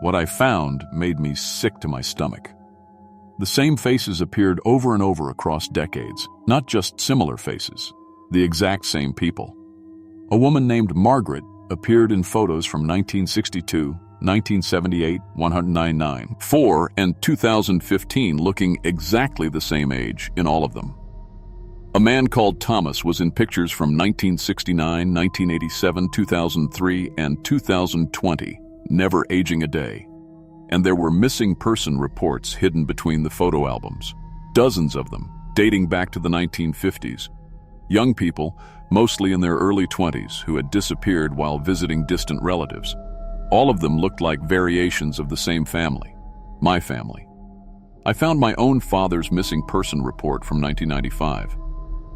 Speaker 1: What I found made me sick to my stomach. The same faces appeared over and over across decades, not just similar faces, the exact same people. A woman named Margaret appeared in photos from 1962, 1978, 1999, 4, and 2015 looking exactly the same age in all of them. A man called Thomas was in pictures from 1969, 1987, 2003, and 2020, never aging a day. And there were missing person reports hidden between the photo albums, dozens of them, dating back to the 1950s. Young people, mostly in their early 20s, who had disappeared while visiting distant relatives. All of them looked like variations of the same family, my family. I found my own father's missing person report from 1995.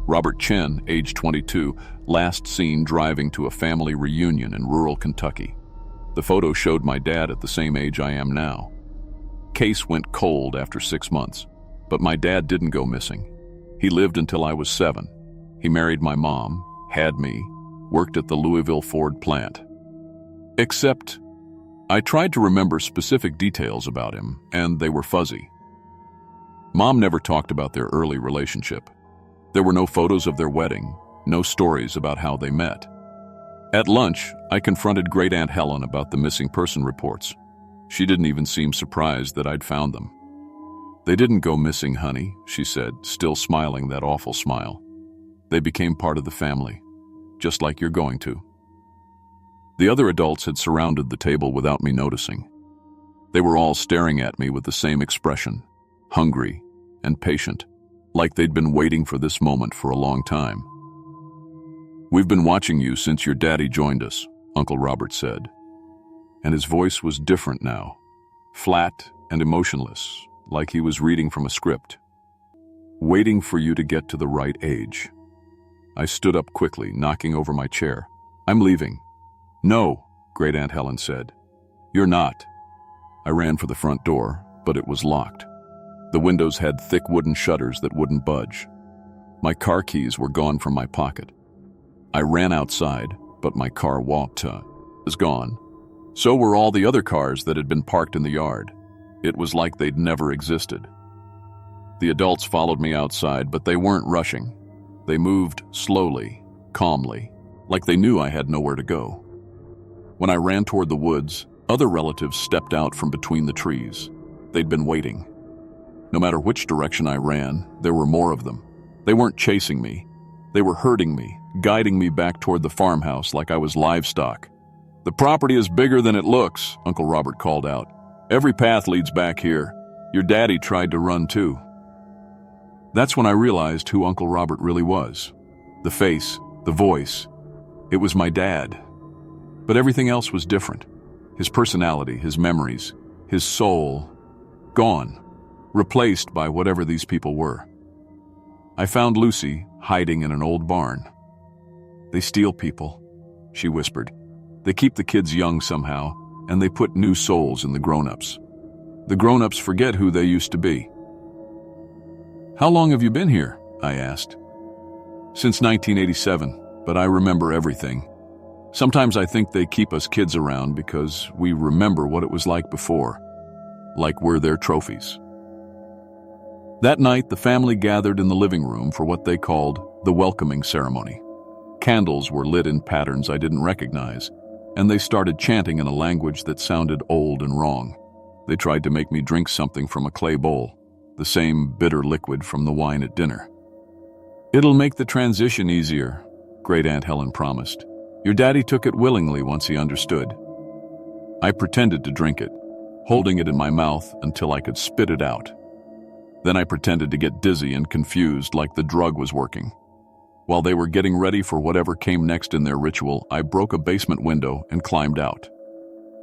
Speaker 1: Robert Chen, age 22, last seen driving to a family reunion in rural Kentucky. The photo showed my dad at the same age I am now. Case went cold after 6 months, but my dad didn't go missing. He lived until I was 7. He married my mom, had me, worked at the Louisville Ford plant. Except, I tried to remember specific details about him, and they were fuzzy. Mom never talked about their early relationship. There were no photos of their wedding, no stories about how they met. At lunch, I confronted Great Aunt Helen about the missing person reports. She didn't even seem surprised that I'd found them. "They didn't go missing, honey," she said, still smiling that awful smile. "They became part of the family, just like you're going to." The other adults had surrounded the table without me noticing. They were all staring at me with the same expression, hungry and patient, like they'd been waiting for this moment for a long time. "We've been watching you since your daddy joined us," Uncle Robert said. And his voice was different now, flat and emotionless, like he was reading from a script. "Waiting for you to get to the right age." I stood up quickly, knocking over my chair. "I'm leaving." "No," Great Aunt Helen said. "You're not." I ran for the front door, but it was locked. The windows had thick wooden shutters that wouldn't budge. My car keys were gone from my pocket. I ran outside, but my car was gone. So were all the other cars that had been parked in the yard. It was like they'd never existed. The adults followed me outside, but they weren't rushing. They moved slowly, calmly, like they knew I had nowhere to go. When I ran toward the woods, other relatives stepped out from between the trees. They'd been waiting. No matter which direction I ran, there were more of them. They weren't chasing me. They were herding me, guiding me back toward the farmhouse like I was livestock. "The property is bigger than it looks," Uncle Robert called out. "Every path leads back here. Your daddy tried to run too." That's when I realized who Uncle Robert really was. The face, the voice. It was my dad. But everything else was different. His personality, his memories, his soul, gone, replaced by whatever these people were. I found Lucy hiding in an old barn. "They steal people," she whispered. "They keep the kids young somehow, and they put new souls in the grown-ups. The grown-ups forget who they used to be." "How long have you been here?" I asked. "Since 1987, but I remember everything. Sometimes I think they keep us kids around because we remember what it was like before, like we're their trophies." That night, the family gathered in the living room for what they called the welcoming ceremony. Candles were lit in patterns I didn't recognize, and they started chanting in a language that sounded old and wrong. They tried to make me drink something from a clay bowl, the same bitter liquid from the wine at dinner. "It'll make the transition easier," Great Aunt Helen promised. "Your daddy took it willingly once he understood." I pretended to drink it, holding it in my mouth until I could spit it out. Then I pretended to get dizzy and confused like the drug was working. While they were getting ready for whatever came next in their ritual, I broke a basement window and climbed out.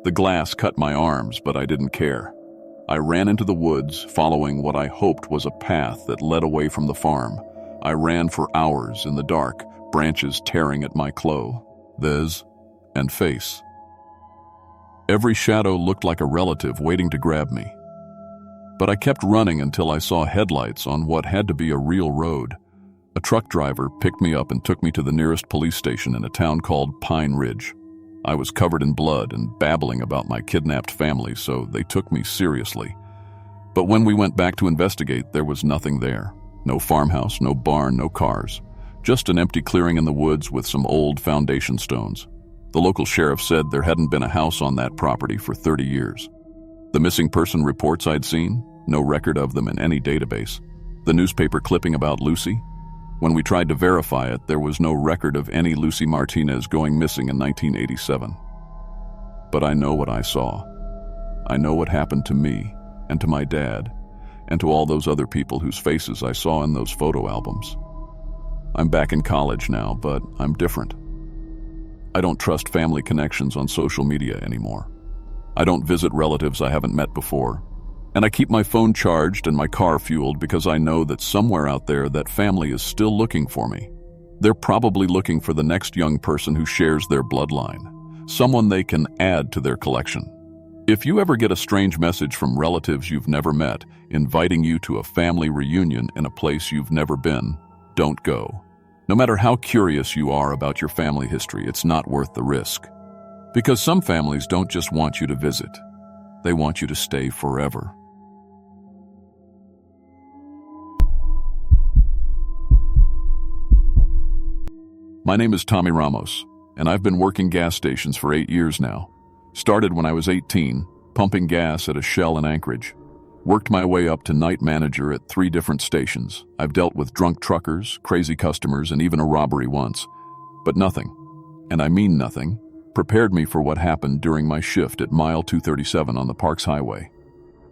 Speaker 1: The glass cut my arms, but I didn't care. I ran into the woods, following what I hoped was a path that led away from the farm. I ran for hours in the dark, branches tearing at my clothes and face. Every shadow looked like a relative waiting to grab me. But I kept running until I saw headlights on what had to be a real road. A truck driver picked me up and took me to the nearest police station in a town called Pine Ridge. I was covered in blood and babbling about my kidnapped family, so they took me seriously. But when we went back to investigate, there was nothing there. No farmhouse, no barn, no cars. Just an empty clearing in the woods with some old foundation stones. The local sheriff said there hadn't been a house on that property for 30 years. The missing person reports I'd seen, no record of them in any database. The newspaper clipping about Lucy? When we tried to verify it, there was no record of any Lucy Martinez going missing in 1987. But I know what I saw. I know what happened to me, and to my dad, and to all those other people whose faces I saw in those photo albums. I'm back in college now, but I'm different. I don't trust family connections on social media anymore. I don't visit relatives I haven't met before. And I keep my phone charged and my car fueled because I know that somewhere out there that family is still looking for me. They're probably looking for the next young person who shares their bloodline, someone they can add to their collection. If you ever get a strange message from relatives you've never met, inviting you to a family reunion in a place you've never been, don't go. No matter how curious you are about your family history, it's not worth the risk. Because some families don't just want you to visit. They want you to stay forever. My name is Tommy Ramos, and I've been working gas stations for 8 years now. Started when I was 18, pumping gas at a Shell in Anchorage. Worked my way up to night manager at 3 different stations. I've dealt with drunk truckers, crazy customers, and even a robbery once. But nothing, and I mean nothing, prepared me for what happened during my shift at mile 237 on the Parks Highway.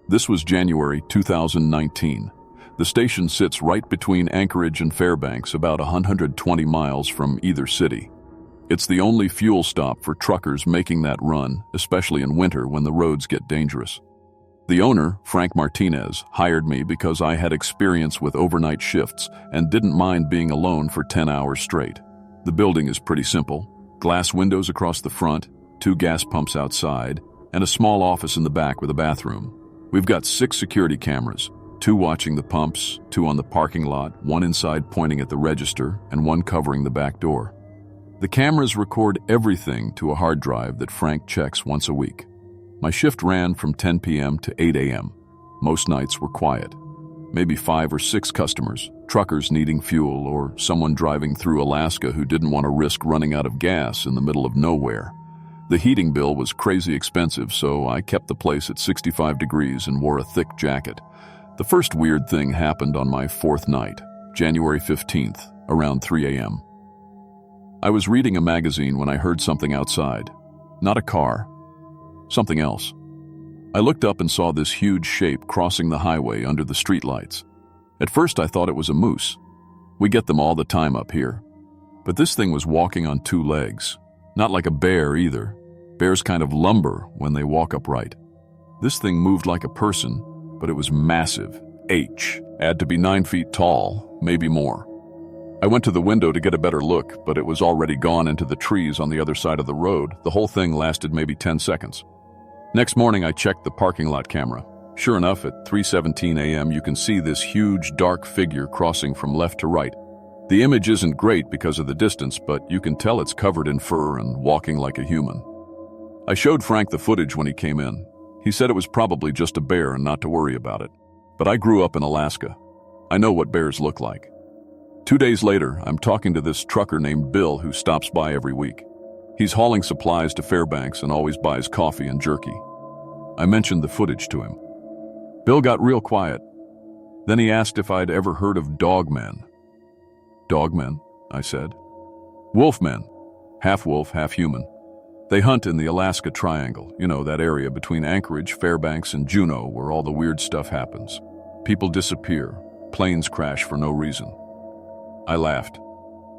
Speaker 1: This was January 2019. The station sits right between Anchorage and Fairbanks, about 120 miles from either city. It's the only fuel stop for truckers making that run, especially in winter when the roads get dangerous. The owner, Frank Martinez, hired me because I had experience with overnight shifts and didn't mind being alone for 10 hours straight. The building is pretty simple. Glass windows across the front, 2 gas pumps outside, and a small office in the back with a bathroom. We've got 6 security cameras, 2 watching the pumps, 2 on the parking lot, 1 inside pointing at the register, and 1 covering the back door. The cameras record everything to a hard drive that Frank checks once a week. My shift ran from 10 p.m. to 8 a.m. Most nights were quiet. Maybe 5 or 6 customers, truckers needing fuel, or someone driving through Alaska who didn't want to risk running out of gas in the middle of nowhere. The heating bill was crazy expensive, so I kept the place at 65 degrees and wore a thick jacket. The first weird thing happened on my 4th night, January 15th, around 3 a.m. I was reading a magazine when I heard something outside. Not a car. Something else. I looked up and saw this huge shape crossing the highway under the streetlights. At first I thought it was a moose. We get them all the time up here. But this thing was walking on 2 legs. Not like a bear either. Bears kind of lumber when they walk upright. This thing moved like a person, but it was massive. Had to be 9 feet tall, maybe more. I went to the window to get a better look, but it was already gone into the trees on the other side of the road. The whole thing lasted maybe 10 seconds. Next morning, I checked the parking lot camera. Sure enough, at 3:17 a.m., you can see this huge, dark figure crossing from left to right. The image isn't great because of the distance, but you can tell it's covered in fur and walking like a human. I showed Frank the footage when he came in. He said it was probably just a bear and not to worry about it. But I grew up in Alaska. I know what bears look like. 2 days later, I'm talking to this trucker named Bill who stops by every week. He's hauling supplies to Fairbanks and always buys coffee and jerky. I mentioned the footage to him. Bill got real quiet. Then he asked if I'd ever heard of dogmen. Dogmen, I said. Wolfmen, half wolf, half human. They hunt in the Alaska Triangle, you know, that area between Anchorage, Fairbanks, and Juneau where all the weird stuff happens. People disappear, planes crash for no reason. I laughed.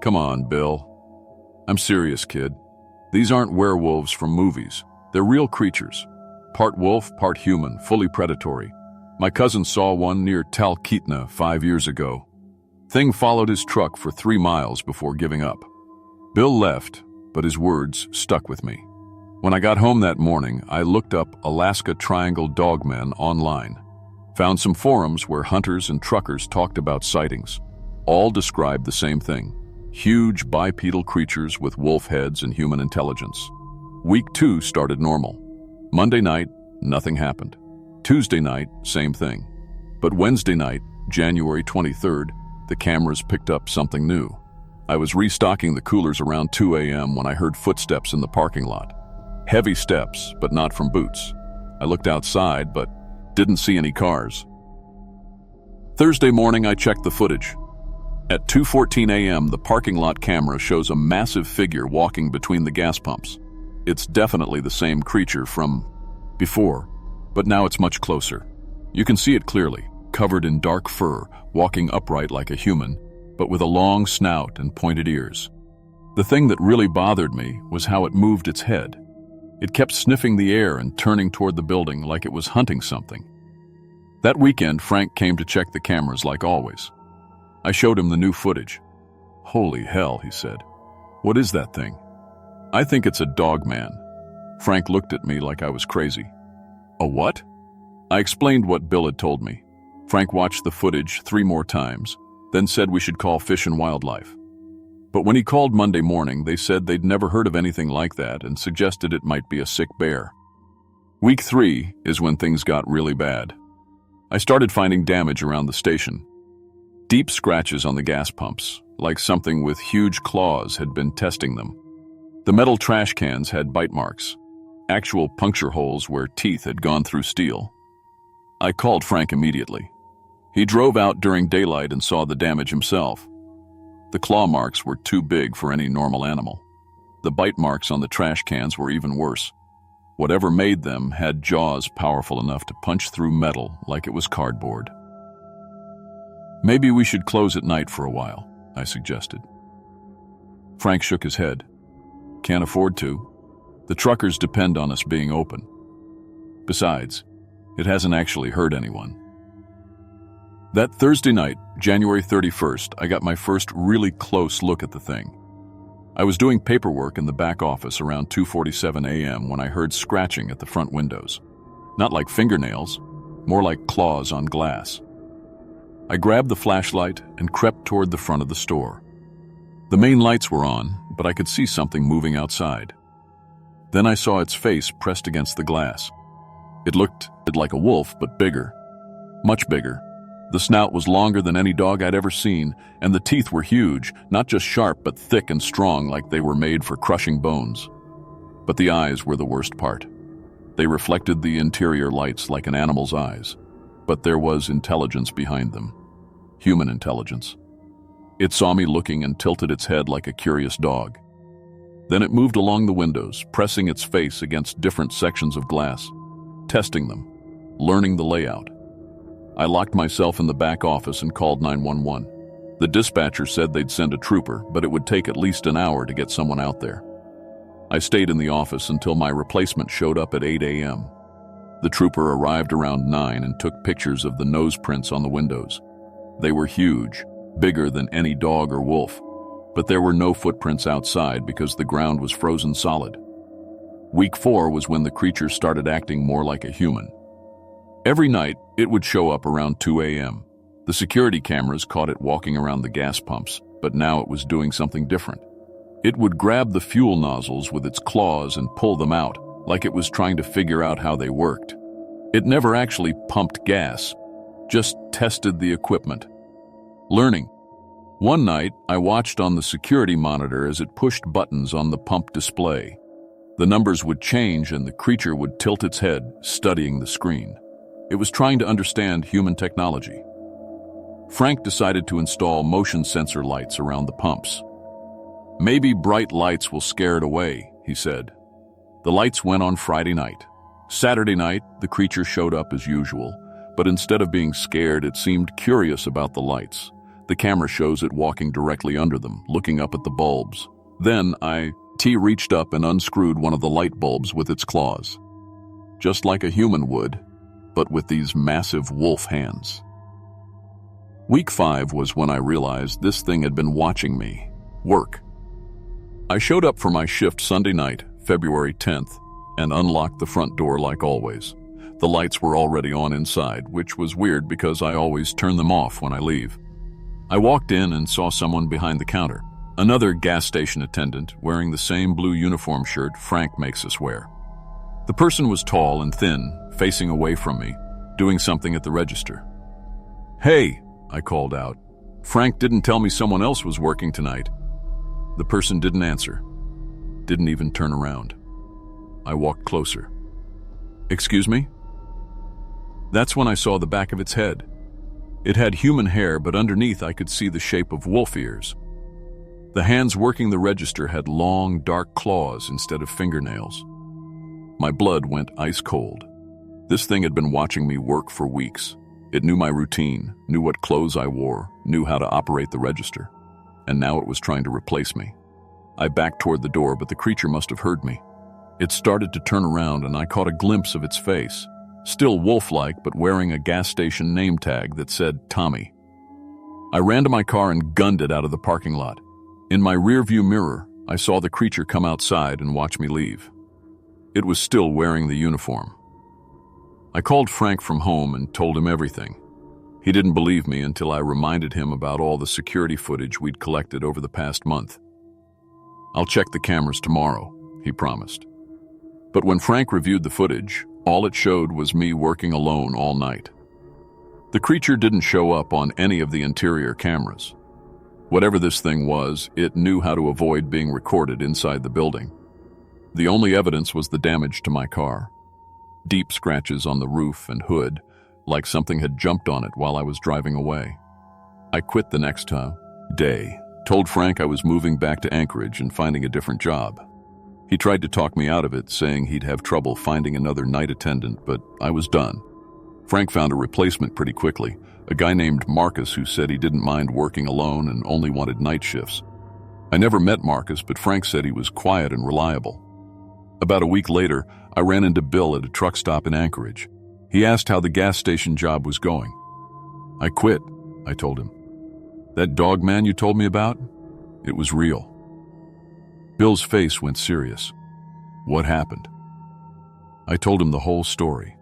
Speaker 1: Come on, Bill. I'm serious, kid. These aren't werewolves from movies. They're real creatures. Part wolf, part human, fully predatory. My cousin saw one near Talkeetna 5 years ago. Thing followed his truck for 3 miles before giving up. Bill left, but his words stuck with me. When I got home that morning, I looked up Alaska Triangle dogmen online. Found some forums where hunters and truckers talked about sightings. All described the same thing. Huge bipedal creatures with wolf heads and human intelligence. Week 2 started normal. Monday night, nothing happened. Tuesday night, same thing. But Wednesday night, January 23rd, the cameras picked up something new. I was restocking the coolers around 2 a.m. when I heard footsteps in the parking lot. Heavy steps, but not from boots. I looked outside, but didn't see any cars. Thursday morning, I checked the footage. At 2:14 a.m., the parking lot camera shows a massive figure walking between the gas pumps. It's definitely the same creature from before, but now it's much closer. You can see it clearly, covered in dark fur, walking upright like a human, but with a long snout and pointed ears. The thing that really bothered me was how it moved its head. It kept sniffing the air and turning toward the building like it was hunting something. That weekend, Frank came to check the cameras like always. I showed him the new footage. Holy hell, he said. What is that thing? I think it's a dogman. Frank looked at me like I was crazy. A what? I explained what Bill had told me. Frank watched the footage 3 more times, then said we should call Fish and Wildlife. But when he called Monday morning, they said they'd never heard of anything like that and suggested it might be a sick bear. Week 3 is when things got really bad. I started finding damage around the station. Deep scratches on the gas pumps, like something with huge claws had been testing them. The metal trash cans had bite marks, actual puncture holes where teeth had gone through steel. I called Frank immediately. He drove out during daylight and saw the damage himself. The claw marks were too big for any normal animal. The bite marks on the trash cans were even worse. Whatever made them had jaws powerful enough to punch through metal like it was cardboard. Maybe we should close at night for a while, I suggested. Frank shook his head. Can't afford to. The truckers depend on us being open. Besides, it hasn't actually hurt anyone. That Thursday night, January 31st, I got my first really close look at the thing. I was doing paperwork in the back office around 2:47 a.m. when I heard scratching at the front windows. Not like fingernails, more like claws on glass. I grabbed the flashlight and crept toward the front of the store. The main lights were on, but I could see something moving outside. Then I saw its face pressed against the glass. It looked like a wolf, but bigger. Much bigger. The snout was longer than any dog I'd ever seen, and the teeth were huge, not just sharp but thick and strong like they were made for crushing bones. But the eyes were the worst part. They reflected the interior lights like an animal's eyes, but there was intelligence behind them. Human intelligence. It saw me looking and tilted its head like a curious dog. Then it moved along the windows, pressing its face against different sections of glass, testing them, learning the layout. I locked myself in the back office and called 911. The dispatcher said they'd send a trooper, but it would take at least an hour to get someone out there. I stayed in the office until my replacement showed up at 8 a.m. The trooper arrived around 9 and took pictures of the nose prints on the windows. They were huge, bigger than any dog or wolf, but there were no footprints outside because the ground was frozen solid. Week 4 was when the creature started acting more like a human. Every night, it would show up around 2 a.m. The security cameras caught it walking around the gas pumps, but now it was doing something different. It would grab the fuel nozzles with its claws and pull them out, like it was trying to figure out how they worked. It never actually pumped gas, just tested the equipment. Learning. One night, I watched on the security monitor as it pushed buttons on the pump display. The numbers would change and the creature would tilt its head, studying the screen. It was trying to understand human technology. Frank decided to install motion sensor lights around the pumps. Maybe bright lights will scare it away, he said. The lights went on Friday night. Saturday night, the creature showed up as usual, but instead of being scared, it seemed curious about the lights. The camera shows it walking directly under them, looking up at the bulbs. Then T reached up and unscrewed one of the light bulbs with its claws. Just like a human would, but with these massive wolf hands. Week 5 was when I realized this thing had been watching me work. I showed up for my shift Sunday night, February 10th, and unlocked the front door like always. The lights were already on inside, which was weird because I always turn them off when I leave. I walked in and saw someone behind the counter, another gas station attendant wearing the same blue uniform shirt Frank makes us wear. The person was tall and thin, facing away from me, doing something at the register. "Hey," I called out. "Frank didn't tell me someone else was working tonight." The person didn't answer, didn't even turn around. I walked closer. "Excuse me?" That's when I saw the back of its head. It had human hair, but underneath I could see the shape of wolf ears. The hands working the register had long, dark claws instead of fingernails. My blood went ice cold. This thing had been watching me work for weeks. It knew my routine, knew what clothes I wore, knew how to operate the register. And now it was trying to replace me. I backed toward the door, but the creature must have heard me. It started to turn around and I caught a glimpse of its face. Still wolf-like, but wearing a gas station name tag that said Tommy. I ran to my car and gunned it out of the parking lot. In my rearview mirror, I saw the creature come outside and watch me leave. It was still wearing the uniform. I called Frank from home and told him everything. He didn't believe me until I reminded him about all the security footage we'd collected over the past month. "I'll check the cameras tomorrow," he promised. But when Frank reviewed the footage, all it showed was me working alone all night. The creature didn't show up on any of the interior cameras. Whatever this thing was, it knew how to avoid being recorded inside the building. The only evidence was the damage to my car. Deep scratches on the roof and hood, like something had jumped on it while I was driving away. I quit the next day, told Frank I was moving back to Anchorage and finding a different job. He tried to talk me out of it, saying he'd have trouble finding another night attendant, but I was done. Frank found a replacement pretty quickly, a guy named Marcus who said he didn't mind working alone and only wanted night shifts. I never met Marcus, but Frank said he was quiet and reliable. About a week later, I ran into Bill at a truck stop in Anchorage. He asked how the gas station job was going. I quit, I told him. That dog man you told me about? It was real. Bill's face went serious. What happened? I told him the whole story.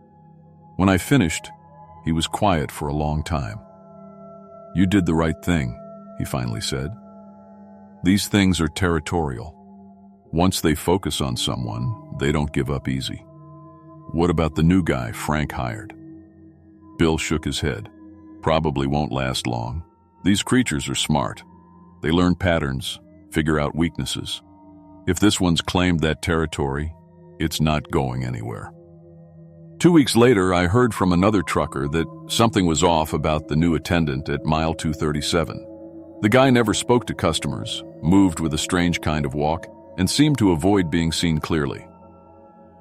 Speaker 1: When I finished, he was quiet for a long time. You did the right thing, he finally said. These things are territorial. Once they focus on someone, they don't give up easy. What about the new guy Frank hired? Bill shook his head. Probably won't last long. These creatures are smart. They learn patterns, figure out weaknesses. If this one's claimed that territory, it's not going anywhere. 2 weeks later, I heard from another trucker that something was off about the new attendant at mile 237. The guy never spoke to customers, moved with a strange kind of walk, and seemed to avoid being seen clearly.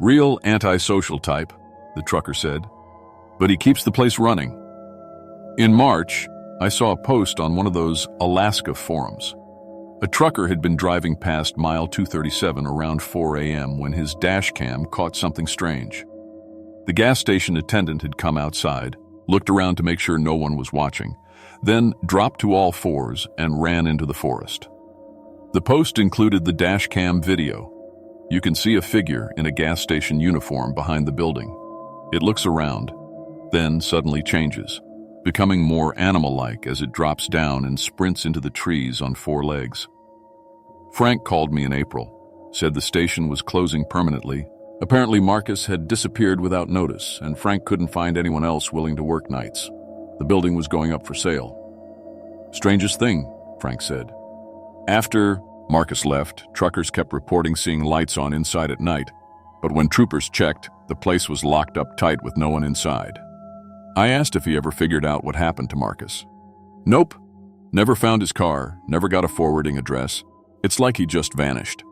Speaker 1: Real antisocial type, the trucker said, but he keeps the place running. In March, I saw a post on one of those Alaska forums. A trucker had been driving past mile 237 around 4 a.m. when his dash cam caught something strange. The gas station attendant had come outside, looked around to make sure no one was watching, then dropped to all fours and ran into the forest. The post included the dash cam video. You can see a figure in a gas station uniform behind the building. It looks around, then suddenly changes, becoming more animal-like as it drops down and sprints into the trees on 4 legs. Frank called me in April, said the station was closing permanently. Apparently Marcus had disappeared without notice, and Frank couldn't find anyone else willing to work nights. The building was going up for sale. Strangest thing, Frank said. After Marcus left, truckers kept reporting seeing lights on inside at night, but when troopers checked, the place was locked up tight with no one inside. I asked if he ever figured out what happened to Marcus. Nope. Never found his car, never got a forwarding address. It's like he just vanished.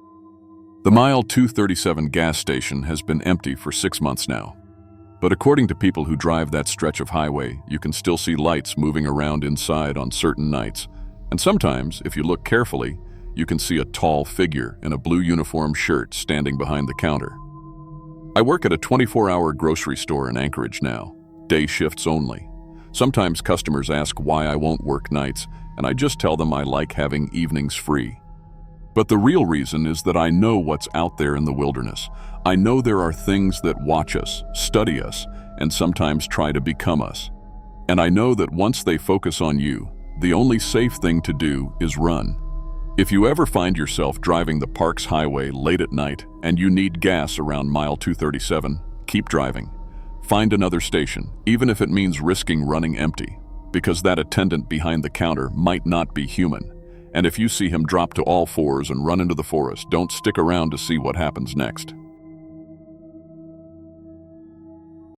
Speaker 1: The mile 237 gas station has been empty for 6 months now. But according to people who drive that stretch of highway, you can still see lights moving around inside on certain nights. And sometimes, if you look carefully, you can see a tall figure in a blue uniform shirt standing behind the counter. I work at a 24-hour grocery store in Anchorage now. Day shifts only. Sometimes customers ask why I won't work nights, and I just tell them I like having evenings free. But the real reason is that I know what's out there in the wilderness. I know there are things that watch us, study us, and sometimes try to become us. And I know that once they focus on you, the only safe thing to do is run. If you ever find yourself driving the Parks Highway late at night and you need gas around mile 237, keep driving. Find another station, even if it means risking running empty, because that attendant behind the counter might not be human. And if you see him drop to all fours and run into the forest, don't stick around to see what happens next.